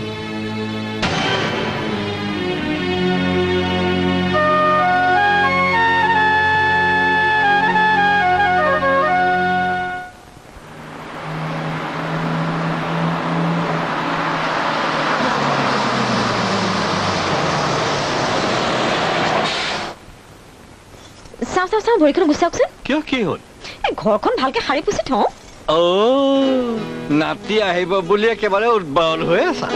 চাওঁ চাওঁ চাওঁ, ভৰিখন গুচাওকচোন। কিয়, কি হ'ল? ঘৰখন ভালকে সাৰি পুচি থওঁ। নাতি আহিব বুলি একেবাৰে উদ্বাউল হৈ আছা।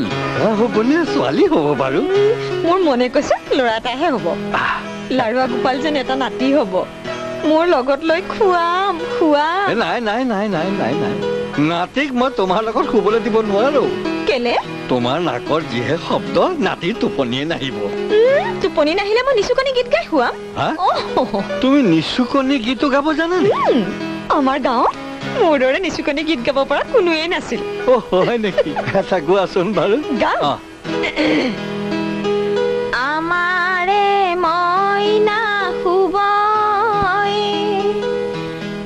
ল'ৰা হ'ব নে ছোৱালী হ'ব বাৰু? মোৰ মনে কৈছে ল'ৰা এটাহে হ'ব। লাৰুৱা গোপাল যেন এটা নাতি হ'ব। মোৰ লগত লৈ খুৱাম খুৱাম। নাই নাই নাই নাই নাই নাই, নাতিক মই তোমাৰ লগত শুবলৈ দিব নোৱাৰো। কেলে? তোমাৰ নাকৰ যিহে শব্দ, নাতিৰ টোপনিয়ে নাহিব। টোপনি নাহিলে মই নিচুকনি গীত গাই শুৱাম। তুমি নিচুকনি গীতো গাব জানানে? আমাৰ গাঁৱত মোৰ দৰে নিচুকনি গীত গাব পৰা কোনোৱে নাছিল। হয় নেকি? এটা গোৱাচোন বাৰু। গাওঁ। আমাৰে মইনা শুবই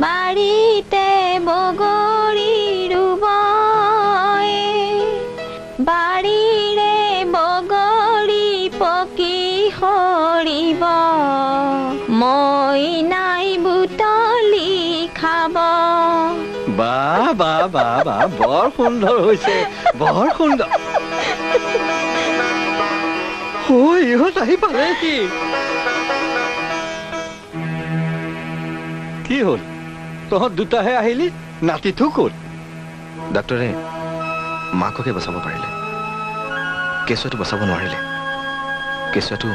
বাৰীতে বগৰী ৰুবই, বাৰীৰে বগৰী পকি সৰিব, মইনাই বুটলি খাব। বা বা বা বৰ সুন্দৰ হৈছে বৰ সুন্দৰ ইহঁত আহি পালেহি কি হ'ল তহঁত দুটাহে আহিলি নাতিটো ক'ত ডাক্তৰে মাককে বচাব পাৰিলে কেঁচুৱাটো বচাব নোৱাৰিলে কেঁচুৱাটো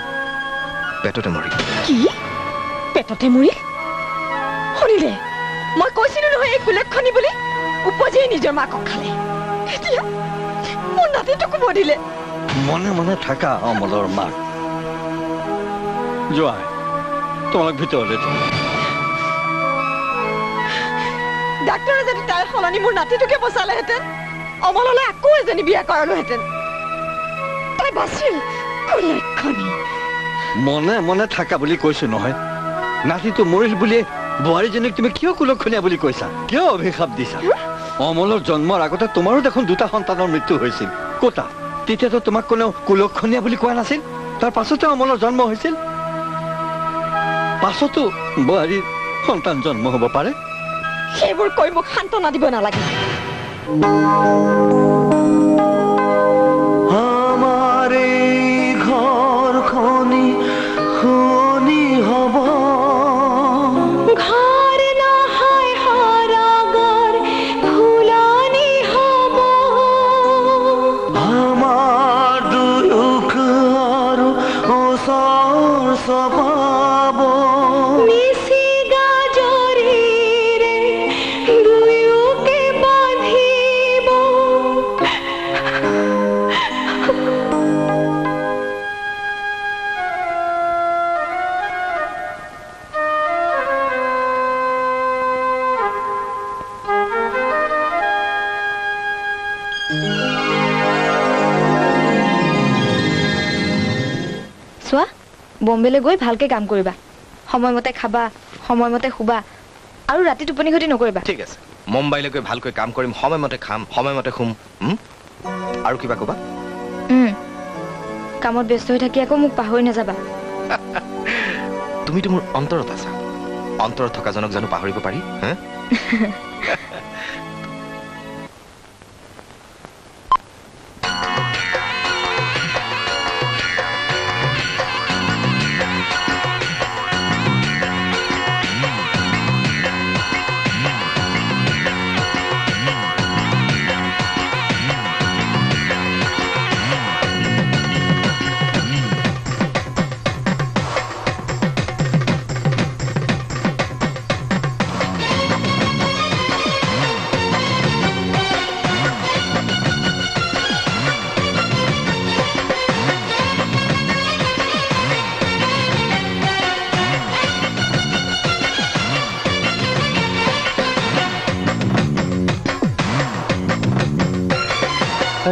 পেটতে মৰিল কি পেটতে মৰিল শুনিলে মই কৈছিলো নহয় এই কুলক্ষণী বুলি উপজিয়ে নিজৰ মাকক খালে এতিয়া মোৰ নাতিটোকো মৰিলে মনে মনে থাকা অমলৰ মাক যোৱা তোমাক ভিতৰলৈ যাওঁ ডাক্তৰে যদি তাৰ সলনি মোৰ নাতিটোকে বচালেহেঁতেন অমললৈ আকৌ এজনী বিয়া কৰালোহেঁতেন তাই বাচিল কুলক্ষণী মনে মনে থাকা বুলি কৈছো নহয় নাতিটো মৰিল বুলি বোৱাৰীজনীক তুমি কিয় কুলক্ষণীয়া বুলি কৈছা কিয় অভিশাপ দিছা অমলৰ জন্মৰ আগতে তোমাৰো দেখোন দুটা সন্তানৰ মৃত্যু হৈছিল কতা তেতিয়াতো তোমাক কোনেও কুলক্ষণীয়া বুলি কোৱা নাছিল তাৰ পাছতে অমলৰ জন্ম হৈছিল পাছতো বোৱাৰীৰ সন্তান জন্ম হ'ব পাৰে সেইবোৰ কৈ মোক সান্তনা দিব নালাগে আমাৰ এই ঘৰখনি শুনি হ'ব ঘৰ নহয় সৰগৰ ফুলনি হ'ব আমাৰ দুয়োক আৰু ওচৰ চপাব নিচি গাজৰিৰে দুয়োকে বান্ধিব চোৱা বম্বেলৈ গৈ ভালকে কাম কৰিবা সময়মতে খাবা সময়মতে শুবা আৰু ৰাতি টোপনি ক্ষতি নকৰিবা ঠিক আছে মুম্বাইলৈ গৈ ভালকৈ কাম কৰিম সময়মতে খাম সময়মতে শুম আৰু কিবা ক'বা কামত ব্যস্ত হৈ থাকি আকৌ মোক পাহৰি নাযাবা তুমিতো মোৰ অন্তৰত আছা অন্তৰত থকা জনক জানো পাহৰিব পাৰি হা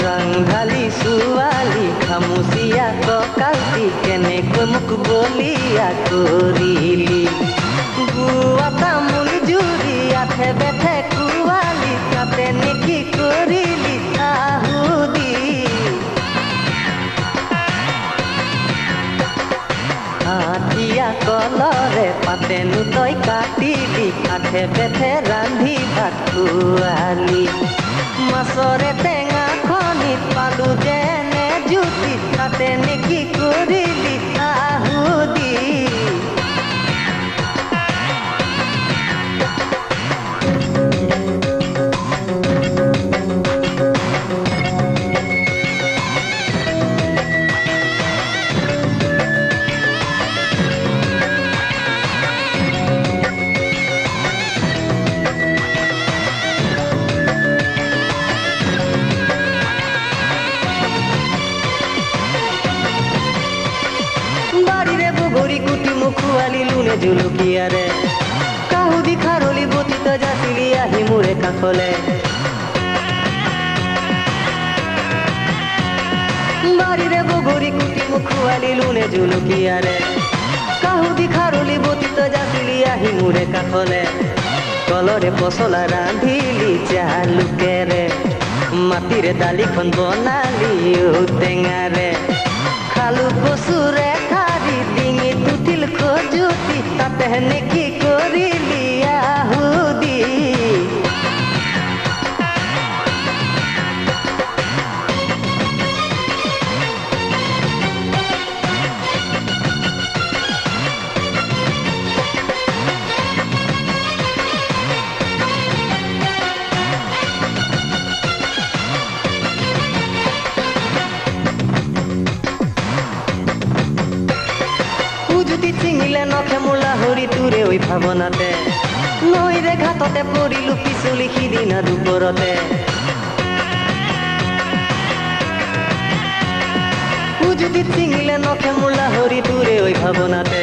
ৰাংঢালি ছোৱালী খামুচিয়া ককালটি কেনেকৈ মোক বলিয়া কৰিলি গুৱা তামোল জুৰি আঠে বেঠে কোৱালি তাতে নেকি কৰিলি আহুদি হাতীয়া কলৰে পাতেনো তই কাটিলি আঠে বেঠে ৰান্ধি ভাত খোৱালি মাছৰে টেঙা খনিত পালো যেনে জুতি তাতে নেকি কৰিলি আহুদি খুৱালি লুনে জুলুকিয়াৰে কাহুদি খাৰলি বতিত জাতিলি আহি মোৰে কাষলে বাৰীৰে বগৰী কুটি মোক খুৱালি লুনে জুলুকিয়াৰে কাহুদি খাৰলি বতিত জাতিলি আহি মোৰে কাষলে কলৰে পচলা ৰান্ধিলি জালুকেৰে মাটিৰে দালিখন বনালি ঔটেঙাৰে খালো কচুৰে খাৰি ডিঙি তুতিল খজুতি তাতে নেকি কৰিলি আহুদি চিঙিলে নখে মোৰ লাহৰি তোৰে ঐ ভাৱনাতে নৈৰে ঘাটতে পৰিলো পিছলি সিদিনা দুপৰতে উজুতিত চিঙিলে নখে মোৰ লাহৰি তোৰে ঐ ভাৱনাতে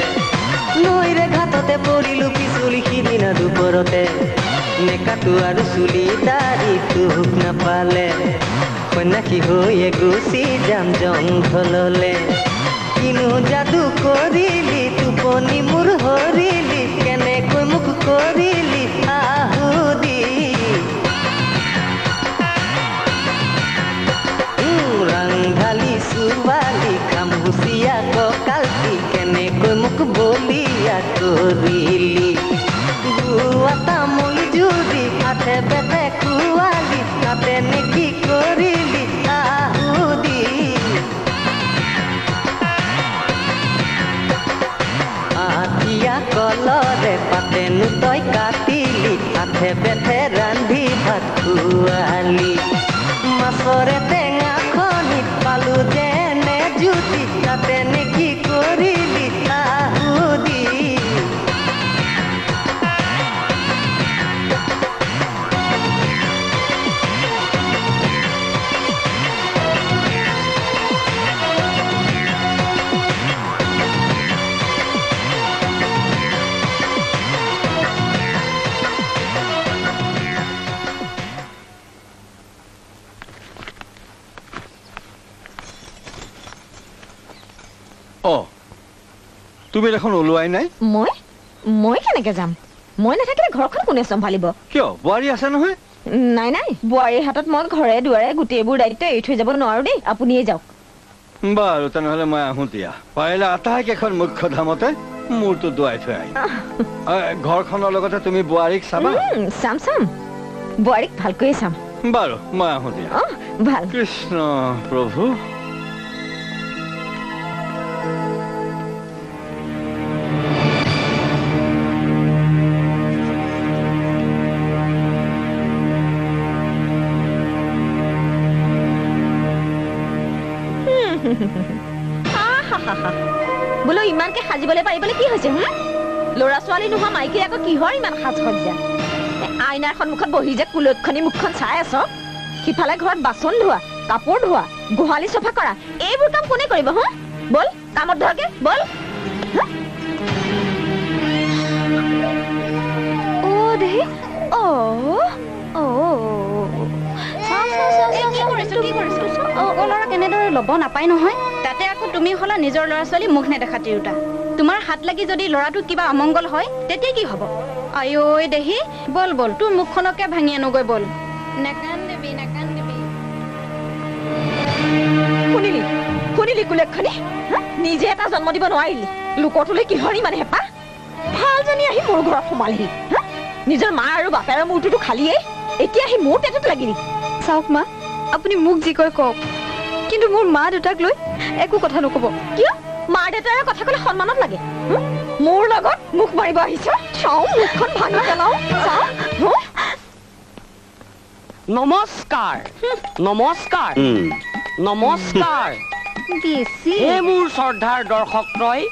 নৈৰে ঘাটতে পৰিলো পিছলি সিদিনা দুপৰতে নেকাটো আৰু চুলি দাড়িটো হুক নাপালে সন্যাসী হৈয়ে গুচি যাম জংঘললে কিনো যাদু কৰিলি টোপনি মোৰ হৰিলি কেনেকৈ মোক কৰিলি আহুদি ৰাংঢালি চুবালি খামুচিয়া কঁকালটি কেনেকৈ মোক বলিয়া কৰিলি গুৱা তামোল জুৰি হাতে বেতে খুৱালি তাতে নেকি কৰিলি আহুদি আঠিয়া কলৰে পাতেনো তই কাটিলি হাতে বেতে ৰান্ধি ভাত খুৱালি মাছৰে টেঙা খনিত পালো যেনে জুতি তাতে নেকি কৰিলি আহুদি তুমি দেখোন ওলোৱাই নাই মই কেনেকে যাম মই নাথাকিলে ঘৰখন কোনে চম্ভালিব কিয় বোৱাৰী আছে নহয় নাই বোৱাৰীৰ হাতত মই ঘৰে দুৱাৰে গোটেইবোৰ দায়িত্ব এৰি থৈ যাব নোৱাৰো দেই আপুনিয়ে যাওক বাৰু তেনেহ'লে মই আহোঁ দিয়া পাৰিলে আটাইকেইখন মুখ্য ধামতে মূৰটো দুৱাই থৈ আহিম ঘৰখনৰ লগতে তুমি বোৱাৰীক চাবা চাম বোৱাৰীক ভালকৈয়ে চাম বাৰু মই আহোঁ দিয়া ভাল কৃষ্ণ প্ৰভু বোলো ইমানকে সাজিবলৈ পাৰিবলৈ কি হৈছে ল'ৰা ছোৱালী নোহোৱা মাইকীৰ আকৌ কিহৰ ইমান সাজ সজ্জা আইনাৰ সন্মুখত বহি যে কুলক্ষণী মুখখন চাই আছ সিফালে ঘৰত বাচন ধোৱা কাপোৰ ধোৱা গোহালি চফা কৰা এইবোৰ কাম কোনে কৰিব বল কামত ধৰকে বল ল'ৰা কেনেদৰে ল'ব নাপায় নহয় তাতে আকৌ তুমি হলা নিজৰ ল'ৰা ছোৱালী মুখ নেদেখা তিৰোতা তোমাৰ হাত লাগি যদি ল'ৰাটো কিবা অমংগল হয় তেতিয়া কি হ'ব আইঐ দেহি বল তোৰ মুখখনকে ভাঙি আনোগৈ বল নাকান্দিবি শুনিলি কুলক্ষণী নিজে এটা জন্ম দিব নোৱাৰিলি লোকটোলৈ কিহৰ ইমান হেঁপাহ ভালজনী আহি মোৰ ঘৰত সোমালহি নিজৰ মা আৰু বাপেৰৰ মূৰটোতো খালিয়েই এতিয়া আহি মোৰ পেটত লাগিলি চাওক মা আপুনি মোক যি কয় কওক কিন্তু মোৰ মা দেউতাক লৈ একো কথা নকব কিয় মা দেউতাৰ কথা ক'লে সন্মানত লাগে মোৰ লগত মুখ মাৰিব আহিছ চাওঁ মুখখন ভাঙি পেলাওঁ নমস্কাৰ মোৰ শ্ৰদ্ধাৰ দৰ্শকত্ৰয়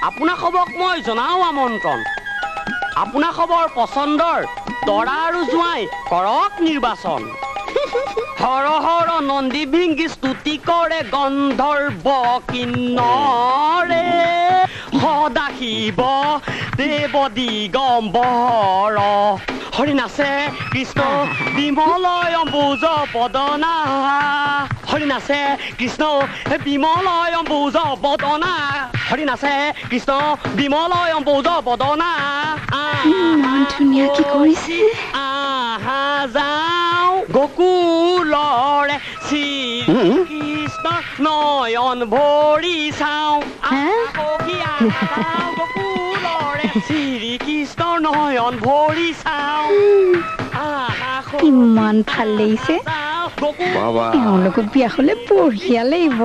আপোনাসৱক মই জনাও আমন্ত্ৰণ আপোনাসৱৰ পচন্দৰ দৰা আৰু জোঁৱাই কৰক নিৰ্বাচন হৰ হৰ নন্দী ভিংগি স্তুতি কৰে গন্ধৰ্ব কিন্নৰে সদা শিৱ দেৱ দিগম্বৰ হৰি নাচে কৃষ্ণ বিমলয় অম্বুজ বদনা হৰি নাচে কৃষ্ণ বিমলয় অম্বুজ বদনা হৰি নাচে কৃষ্ণ বিমলয় অম্বুজ বদনা ইমান ধুনীয়া কি কৰিছে আহা যাওঁ গকুলৰে শ্ৰী কৃষ্ণ নয়ন ভৰি চাওঁ গকুলৰে শ্ৰী কৃষ্ণ নয়ন ভৰি চাওঁ ইমান ভাল লাগিছে এওঁৰ লগত বিয়া হলে বঢ়িয়া লাগিব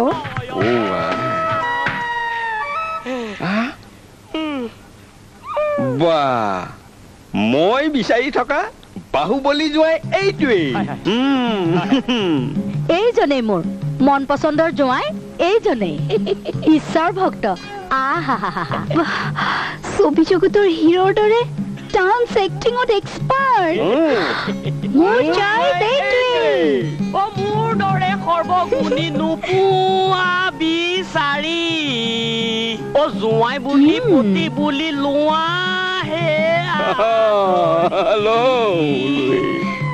মই বিচাৰি থকা বাহুবলী জোঁৱাই এইটোৱেই এইজনেই মোৰ মন পচন্দৰ জোঁৱাই এইজনে ঈশ্বৰ ভক্ত আহা ছবি জগতৰ হিৰোৰ দৰে ডান্স এক্টিঙত এক্সপাৰ্ট মোৰ চাই মোৰ দৰে সৰ্বগুণী নোপোৱা বিচাৰি জোঁৱাই বুলি পতি বুলি লোৱা হে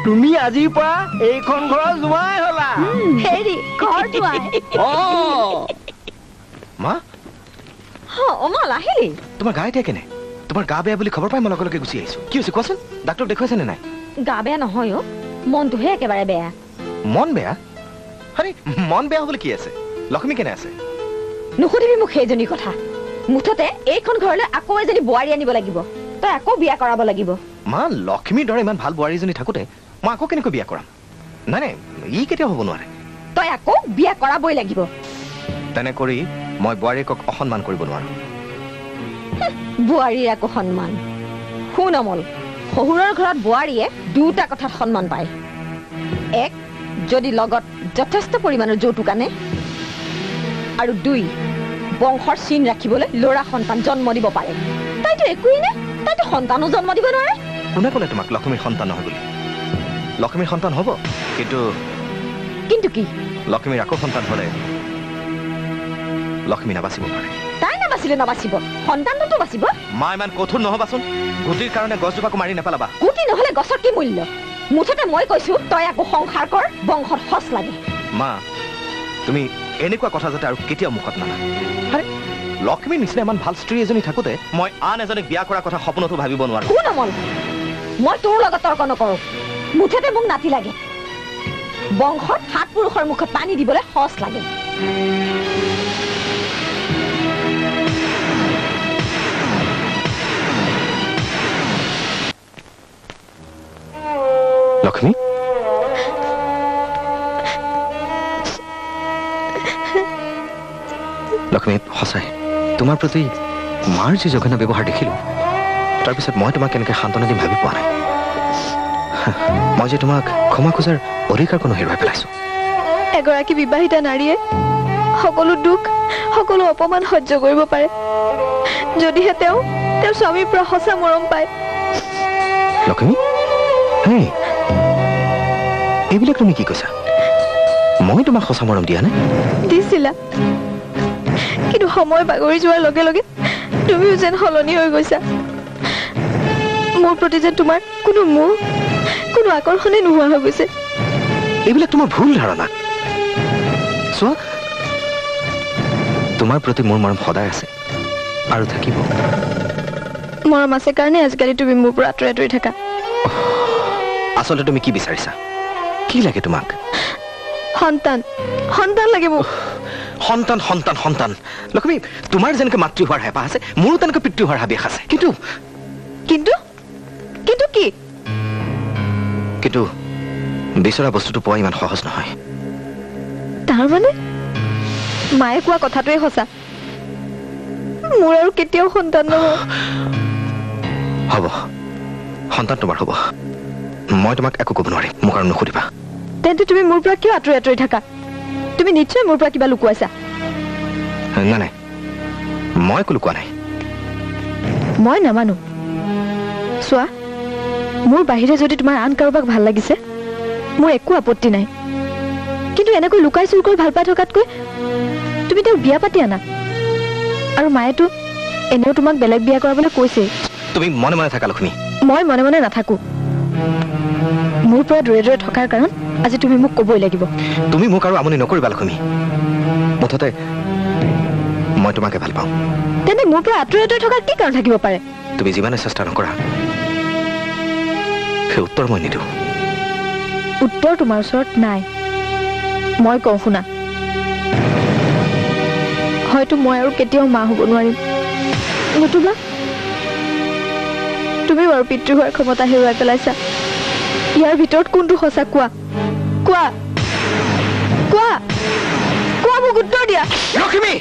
তুমি আজিৰ পৰা এইখন ঘৰৰ জোঁৱাই হলা হেৰি ঘৰ জোঁৱাই মা অমল আহিলি তোমাৰ গা এতিয়া কেনে তোমাৰ গা বেয়া বুলি খবৰ পাই মই লগে লগে গুচি আহিছো কি হৈছে কোৱাচোন ডাক্তৰক দেখুৱাইছে নে নাই গা বেয়া নহয় অ মনটোহে একেবাৰে বেয়া মন বেয়া আৰে মন বেয়া হ'বলৈ কি আছে লক্ষ্মী কেনে আছে নুসুধিবি মোক সেইজনী কথা মুঠতে এইখন ঘৰলৈ আকৌ এজনী বোৱাৰী আনিব লাগিব তই আকৌ বিয়া কৰাব লাগিব মা লক্ষ্মীৰ দৰে ইমান ভাল বোৱাৰী এজনী থাকোতে মই আকৌ কেনেকৈ বিয়া কৰাম নাই নাই ই কেতিয়াও হ'ব নোৱাৰে তই আকৌ বিয়া কৰাবই লাগিব তেনে কৰি মই বোৱাৰীকক অসন্মান কৰিব নোৱাৰো বোৱাৰীৰ আকৌ সন্মান শুন অমল শহুৰৰ ঘৰত বোৱাৰীয়ে দুটা কথাত সন্মান পায় এক যদি লগত যথেষ্ট পৰিমাণৰ যৌতুক আনে আৰু দুই বংশৰ চিন ৰাখিবলৈ ল'ৰা সন্তান জন্ম দিব পাৰে তাইতো একোৱেই নাই তাইতো সন্তানো জন্ম দিব নোৱাৰে কোনে ক'লে তোমাক লক্ষ্মীৰ সন্তান নহয় বুলি লক্ষ্মীৰ সন্তান হ'ব কিন্তু কি লক্ষ্মীৰ আকৌ সন্তান হ'লে লক্ষ্মী নাবাচিব পাৰে তাই নাবাচিলে নাবাচিব সন্তানটো বাচিব মা ইমান কঠোৰ নহবাচোন গুটিৰ কাৰণে গছজোপাকো মাৰি নেপেলাবা গুটি নহলে গছৰ কি মূল্য মুঠতে মই কৈছো তই আকৌ সংসাৰ কৰ বংশত সঁচ লাগে মা তুমি এনেকুৱা কথা যাতে আৰু কেতিয়াও মুখত নানা আৰে লক্ষ্মীৰ নিচিনা ইমান ভাল স্ত্ৰী এজনী থাকোতে মই আন এজনীক বিয়া কৰাৰ কথা সপোনতো ভাবিব নোৱাৰো শুন অমল মই তোৰ লগত তৰ্ক নকৰো মুঠতে মোক নাতি লাগে বংশত সাত পুৰুষৰ মুখত পানী দিবলৈ সঁচ লাগে লক্ষ্মী লক্ষ্মী সঁচাই তোমাৰ প্ৰতি মাৰ যি জঘন্য ব্যৱহাৰ দেখিলো তাৰপিছত মই তোমাক কেনেকৈ সান্তনা দিম ভাবি পোৱা নাই মই যে তোমাক ক্ষমা খোজাৰ অধিকাৰ কোনো হেৰুৱাই পেলাইছো এগৰাকী বিবাহিতা নাৰীয়ে সকলো দুখ সকলো অপমান সহ্য কৰিব পাৰে যদিহে তেওঁ তেওঁৰ স্বামীৰ পৰা সঁচা মৰম পায় লক্ষ্মী হেই এইবিলাক তুমি কি কৈছা মই তোমাক সঁচা মৰম দিয়া নাই দিছিলা কিন্তু সময় বাগৰি যোৱাৰ লগে লগে তুমিও যেন সলনি হৈ গৈছা মোৰ প্ৰতি যে তোমাৰ কোনো আকৰ্ষণে নোহোৱা হৈ গৈছে এইবিলাক তোমাৰ ভুল ধাৰণা চোৱা তোমাৰ প্ৰতি মোৰ মৰম সদায় আছে আৰু থাকিব মৰম আছে কাৰণে আজিকালি তুমি মোৰ পৰা আঁতৰি আঁতৰি থাকা আচলতে তুমি কি বিচাৰিছা কি লাগে তোমাক সন্তান লাগে মোক সন্তান সন্তান সন্তান লক্ষ্মী তোমাৰ যেনেকৈ মাতৃ হোৱাৰ হেঁপাহ আছে মোৰো তেনেকৈ পিতৃ হোৱাৰ হাবিয়াস আছে কিন্তু কি কিন্তু বিচৰা বস্তুটো পোৱা ইমান সহজ নহয় তাৰ মানে মায়ে কোৱা কথাটোৱে সঁচা মোৰ আৰু কেতিয়াও সন্তান নহয় হ'ব সন্তান তোমাৰ হ'ব মই তোমাক একো ক'ব নোৱাৰিম মোক আৰু নুসুধিবা তেন্তে তুমি মোৰ পৰা কিয় আঁতৰি আঁতৰি থাকা তুমি নিশ্চয় মোৰ পৰা কিবা লুকুৱাইছা নাই মই একো লুকুৱা নাই মই নামানো চোৱা মোৰ বাহিৰে যদি তোমাৰ আন কাৰোবাক ভাল লাগিছে মোৰ একো আপত্তি নাই কিন্তু এনেকৈ লুকাই চুৰ কৰি ভাল পাই থকাতকৈ তুমি তেওঁক বিয়া পাতি আনা আৰু মায়েতো এনেও তোমাক বেলেগ বিয়া কৰাবলৈ কৈছে তুমি মনে মনে থাকা লক্ষ্মী মই মনে মনে নাথাকো মোৰ পৰা দূৰে দূৰে থকাৰ কাৰণ আজি তুমি মোক ক'বই লাগিব তুমি মোক আৰু আমনি নকৰিবা লক্ষ্মী মুঠতে মই তোমাকে ভাল পাওঁ তেন্তে মোৰ পৰা আঁতৰি আঁতৰি থকাৰ কি কাৰণ থাকিব পাৰে তুমি যিমানে চেষ্টা নকৰা সেই উত্তৰ মই নিদিওঁ উত্তৰ তোমাৰ ওচৰত নাই মই কওঁ শুনা হয়তো মই আৰু কেতিয়াও মা হ'ব নোৱাৰিম নতুবা তুমি বাৰু পিতৃ হোৱাৰ ক্ষমতা হেৰুৱাই পেলাইছা ইয়াৰ ভিতৰত কোনটো সঁচা কোৱা মোক উত্তৰ দিয়া লক্ষ্মী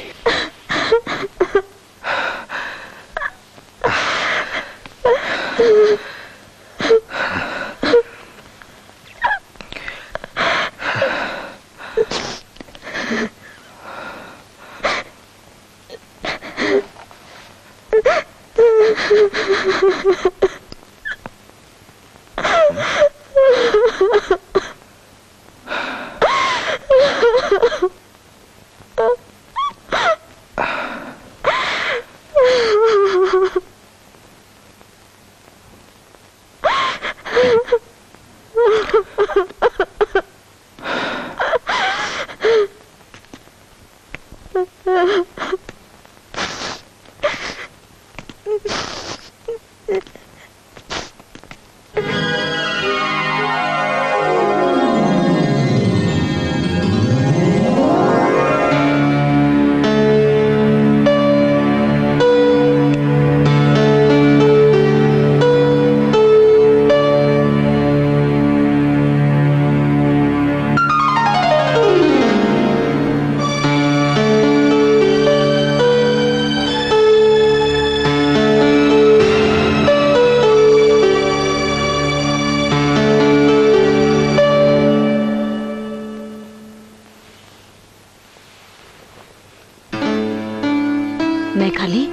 মেঘালী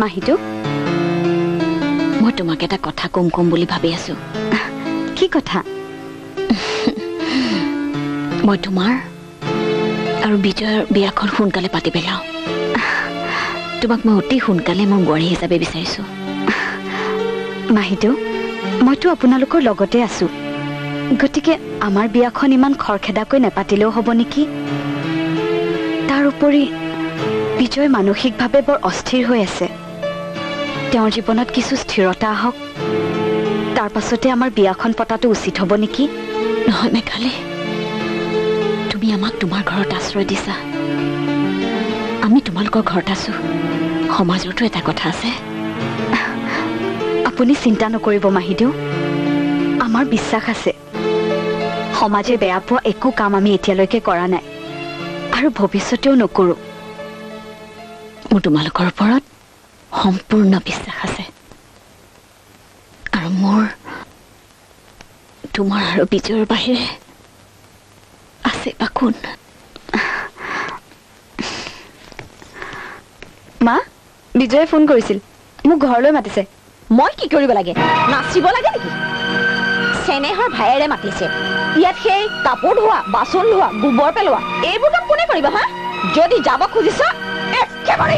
মাহিদু মই তোমাক এটা কথা কম বুলি ভাবি আছো কি কথা মই তোমাৰ আৰু বিজয়ৰ বিয়াখন সোনকালে পাতি পেলাও তোমাক মই অতি সোনকালে মোৰ বোৱাৰী হিচাপে বিচাৰিছো মাহিদু মইতো আপোনালোকৰ লগতে আছো গতিকে আমাৰ বিয়াখন ইমান খৰখেদাকৈ নেপাতিলেও হ'ব নেকি তাৰ উপৰি বিজয় মানসিকভাৱে বৰ অস্থিৰ হৈ আছে তেওঁৰ জীৱনত কিছু স্থিৰতা আহক তাৰ পাছতে আমাৰ বিয়াখন পতাটো উচিত হ'ব নেকি নহয় মেঘালী তুমি আমাক তোমাৰ ঘৰত আশ্ৰয় দিছা আমি তোমালোকৰ ঘৰত আছো সমাজৰতো এটা কথা আছে আপুনি চিন্তা নকৰিব মাহিদেউ আমাৰ বিশ্বাস আছে সমাজে বেয়া পোৱা একো কাম আমি এতিয়ালৈকে কৰা নাই আৰু ভৱিষ্যতেও নকৰো মোৰ তোমালোকৰ ওপৰত সম্পূৰ্ণ বিশ্বাস আছে আৰু মোৰ তোমাৰ আৰু বিজয়ৰ বাহিৰে আছে বা কোন মা বিজয়ে ফোন কৰিছিল মোক ঘৰলৈ মাতিছে মই কি কৰিব লাগে নাচিব লাগে নেকি চেনেহৰ ভাইৰে মাতিছে ইয়াত সেই কাপোৰ ধোৱা বাচন ধোৱা গোবৰ পেলোৱা এইবোৰ কাম কোনে কৰিব হা যদি যাব খুজিছ একেবাৰে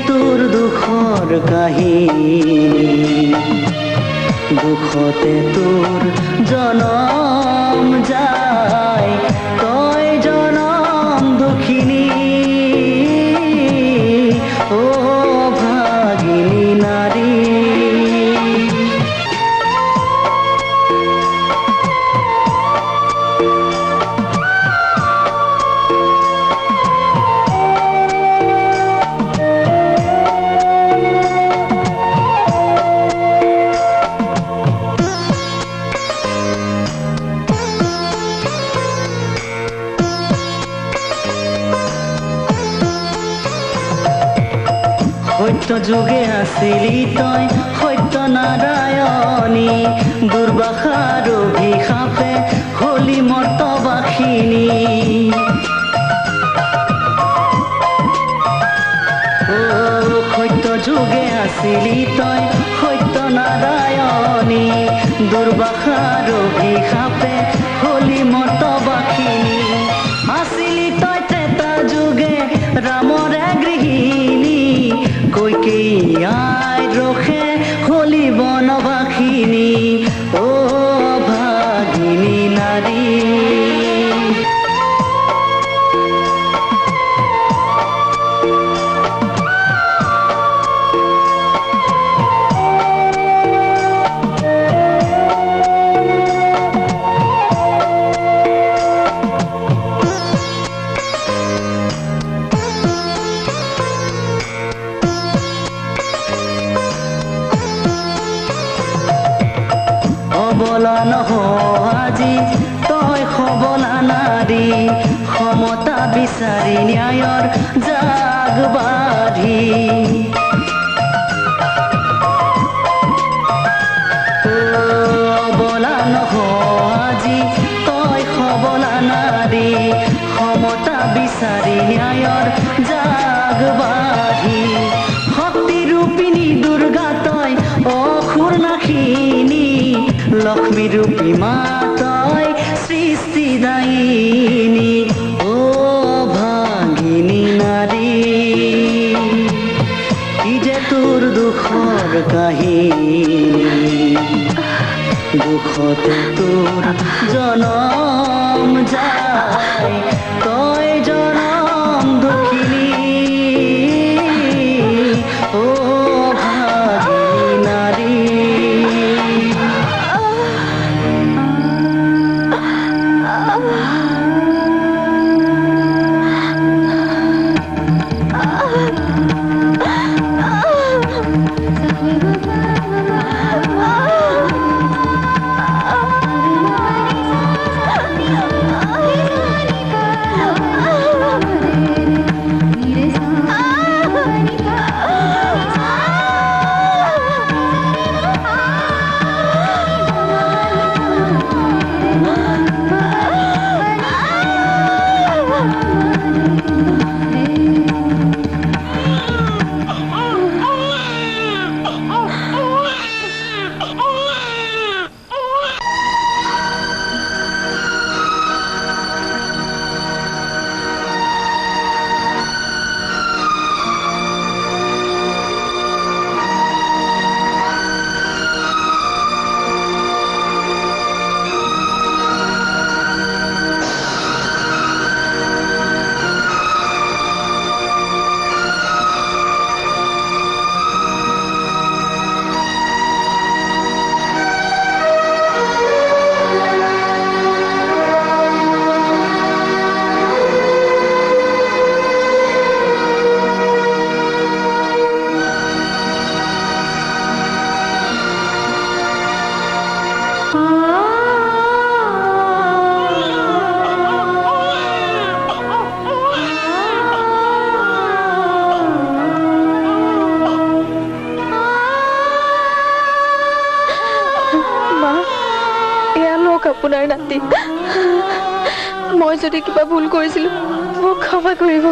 তোৰ দুখৰ কাহিনী দুখতে তোৰ জনম যায় তই জনম দুখিনী ও ভাগিনী নাৰী সত্য যুগে আছিলি তই সত্য নাৰায়ণী দুৰ্বাসাৰ অভিশাপে হলি মৰ্তবাসিনী সত্য যুগে আছিলি তই সত্য নাৰায়ণী দুৰ্বাসাৰ অভিশাপে হলি মৰ্তবাসিনী আছিলি তই ত্ৰেতা যুগে ৰামৰে গৃহিণী কৈকেয়ীৰ ৰখে হলি বনবাসিনী ও ভাগিনী নাৰী আজি তই সবলা নাৰী সমতা বিচাৰি ন্যায়ৰ জাগবাঢ়ি বলা নহ আজি তই সবলা নাৰী বিচাৰি ন্যায়ৰ জাগ বাঢ়ি শক্তি ৰূপিণী দুৰ্গা তই অসুৰ নাশিনী লক্ষ্মী ৰূপী মা তই সৃষ্টিদায়িনী অ ভাগিনী নাৰী কি যে তোৰ দুখৰ কাহিনী দুখতে তোৰ জনম যায় তই জনম দুখিনী অ ভাগিনী নাৰী আপোনাৰ নাতি মই যদি কিবা ভুল কৰিছিলো মোক ক্ষমা কৰিব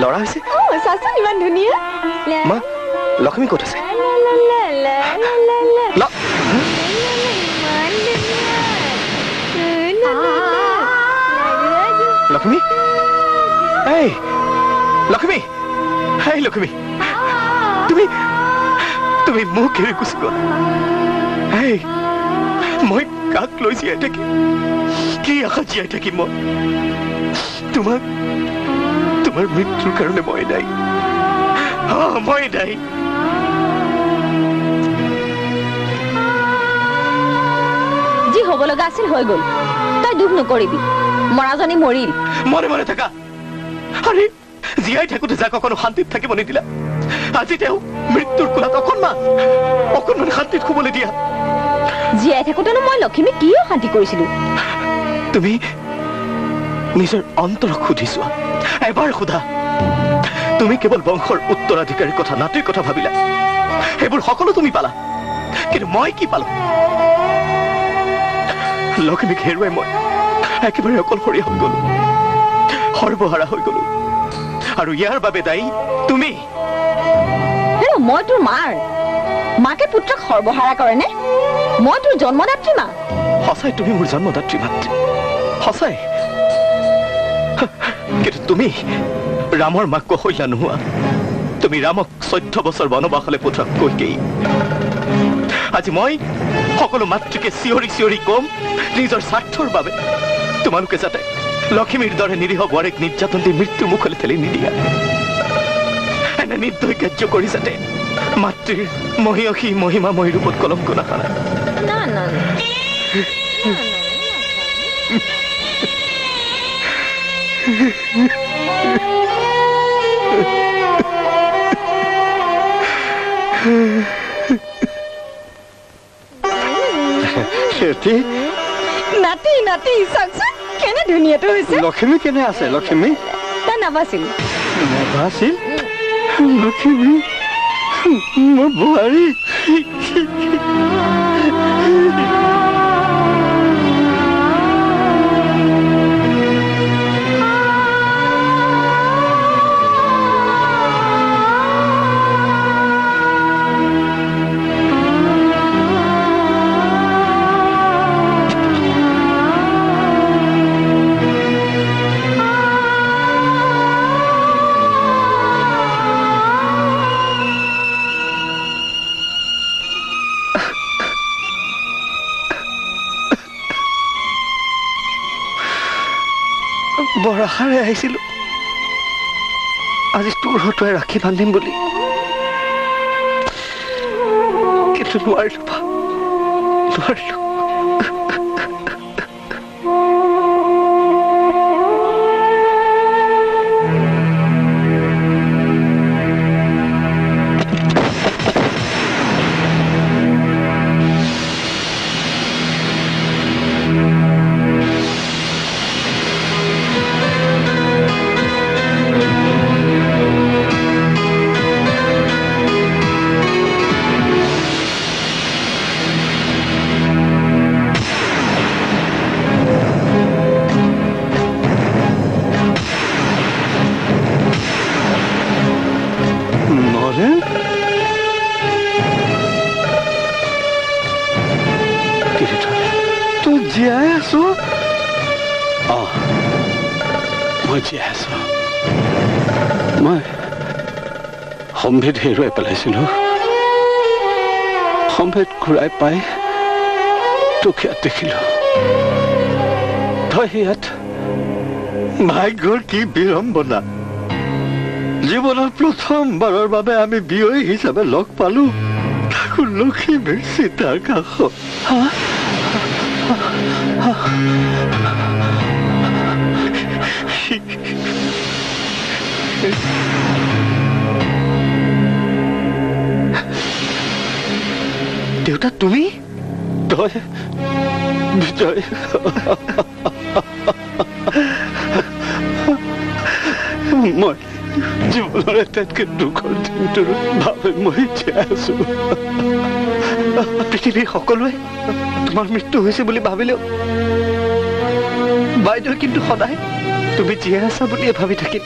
লৰা হৈছে ইমান ধুনীয়া মা লক্ষ্মী ক'ত আছে লক্ষ্মী এই লক্ষ্মী এই লক্ষ্মী তুমি তুমি মোক এৰি গুচি গ'লা এই মই কাক লৈ জীয়াই থাকিম কি আশা জীয়াই থাকিম মই তোমাক তোমাৰ মৃত্যুৰ কাৰণে মই নাই মই নাই যি হ'ব লগা আছিল হৈ গ'ল তই দুখ নকৰিবি মৰাজনী মৰিল মনে মনে থাকা আৰে জীয়াই থাকোতে যাক অকণো শান্তিত থাকিব নিদিলা আজি তেওঁ মৃত্যুৰ কোলাত অকণমান শান্তিত শুবলৈ দিয়া জীয়াই থাকোতেনো মই লক্ষ্মীক কি অশান্তি কৰিছিলো তুমি নিজৰ অন্তৰক সুধি চোৱা এবাৰ সোধা তুমি কেৱল বংশৰ উত্তৰাধিকাৰীৰ কথা নাতিৰ কথা ভাবিলা সেইবোৰ সকলো তুমি পালা কিন্তু মই কি পালো লক্ষ্মীক হেৰুৱাই মই একেবাৰে অকলশৰীয়া হৈ গলো সৰ্বহাৰা হৈ গলো আৰু ইয়াৰ বাবে দায়ী তুমি মই তোৰ মাৰ মাকে পুত্ৰক সৰ্বহাৰা কৰে নে মই তোৰ জন্মদাত্ৰী মা সঁচাই তুমি মোৰ জন্মদাত্ৰী মাতৃ সঁচাই কিন্তু তুমি ৰামৰ মাক কহৈয়া নোহোৱা তুমি ৰামক 14 বছৰ বনবাসলৈ পঠোৱা কৈকেয়ী আজি মই সকলো মাতৃকে চিঞৰি চিঞৰি কম নিজৰ স্বাৰ্থৰ বাবে তোমালোকে যাতে লক্ষ্মীৰ দৰে নিৰীহ বোৱাৰীক নিৰ্যাতন দি মৃত্যু মুখলৈ ঠেলি নিদিয়া এনে নিৰ্দয় কাৰ্য কৰি যাতে মাতৃৰ মহিয়সী মহিমাময় ৰূপত কলংক নাখানা না না না সেটি নাতি নাতি চাওকচোন কেনে ধুনীয়াটো হৈছে লক্ষ্মী কেনে আছে লক্ষ্মী তাই নাবাছিল নাবাছিল লক্ষ্মী মোৰ বোৱাৰী বৰ আশাৰে আহিছিলো আজি তোৰ হতুৱাই ৰাখি বান্ধিম বুলি কিন্তু নোৱাৰিলো নোৱাৰিলো জীয়াই আছো মই জীয়াই আছো মই সম্ভেদ হেৰুৱাই পেলাইছিলো সম্ভেদ ঘূৰাই পাই তোক ইয়াত দেখিলো তই ইয়াত ভাগ্যৰ কি বিড়ম্বনা জীৱনৰ প্ৰথমবাৰৰ বাবে আমি বিয়ৈ হিচাপে লগ পালো তাকো লক্ষ্মীৰ চিতাৰ কাষত দেউতা তুমি তই বিজয় মই জীৱনৰ আটাইতকৈ দুখৰ দিনটোৰ বাবে মই জীয়াই আছো পৃথিৱীৰ সকলোৱে তোমাৰ মৃত্যু হৈছে বুলি ভাবিলেও বাইদেউ কিন্তু সদায় তুমি জীয়াই আছা বুলিয়ে ভাবি থাকিম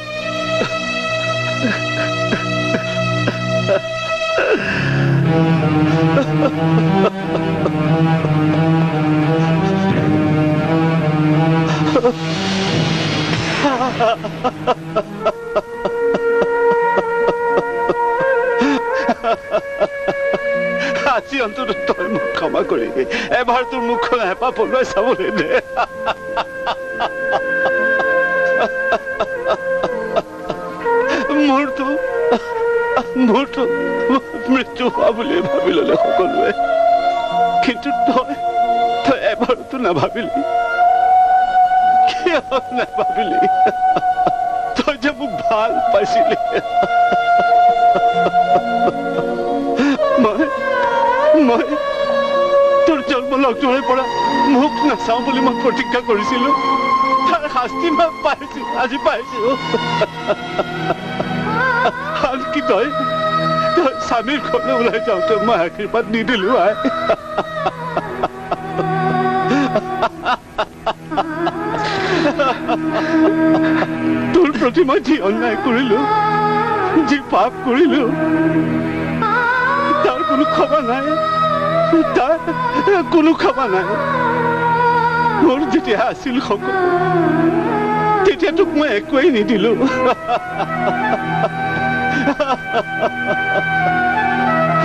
আজি অন্তত তই মোক ক্ষমা কৰিবি এবাৰ তোৰ মুখখন হেঁপাহ পলুৱাই চাবলৈ দে মোৰতো মৃত্যু হোৱা বুলি ভাবি ললে সকলোৱে কিন্তু তই এবাৰতো নাভাবিলি কিয় নাভাবিলি তই যে মোক ভাল পাইছিলি মই তোৰ জন্ম লগ্নৰে পৰা মুখ নাচাওঁ বুলি মই প্ৰতিজ্ঞা কৰিছিলো তাৰ শাস্তি মই পাইছো আজি পাইছো আনকি তই স্বামীৰ ঘৰলৈ ওলাই যাওঁতে মই আশীৰ্বাদ নিদিলো আই তোৰ প্ৰতি মই যি অন্যায় কৰিলো যি পাপ কৰিলো তাৰ কোনো ক্ষমা নাই তাৰ কোনো ক্ষমা নাই মোৰ যেতিয়া আছিল সকলো তেতিয়া তোক মই একোৱেই নিদিলো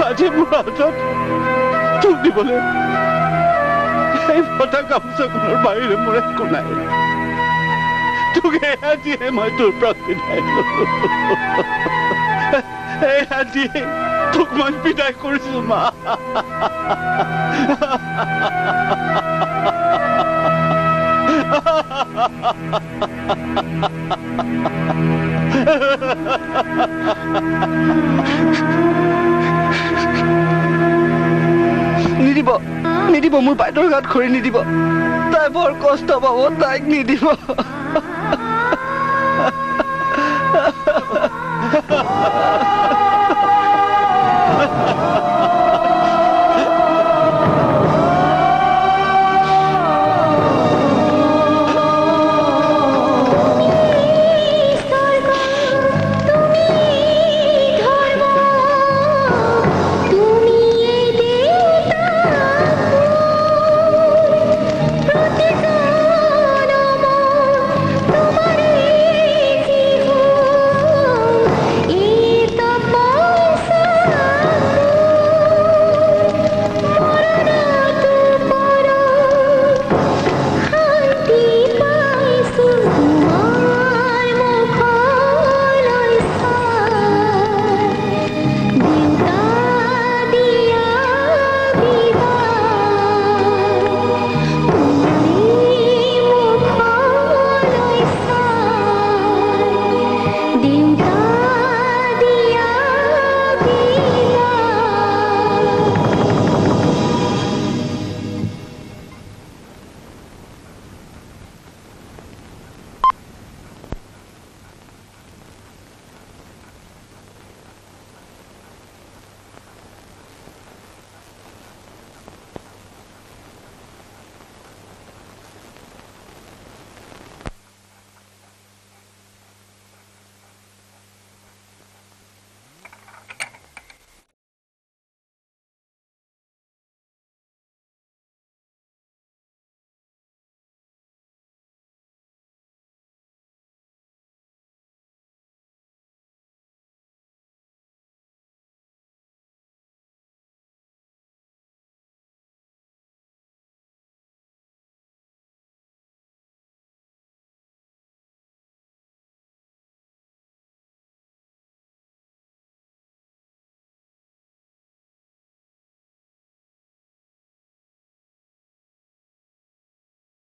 আজি মোৰ হাতত তোক দিবলৈ এই ফটা গামোচাখনৰ বাহিৰে মোৰ একো নাই তোক এয়া দিয়ে মই তোৰ পৰা বিদায় ললো এয়া দিয়ে তোক মই বিদায় কৰিছো মা নিদিব নিদিব মোৰ বাইদেউৰ গাত খৰি নিদিব তাই বৰ কষ্ট পাব তাইক নিদিব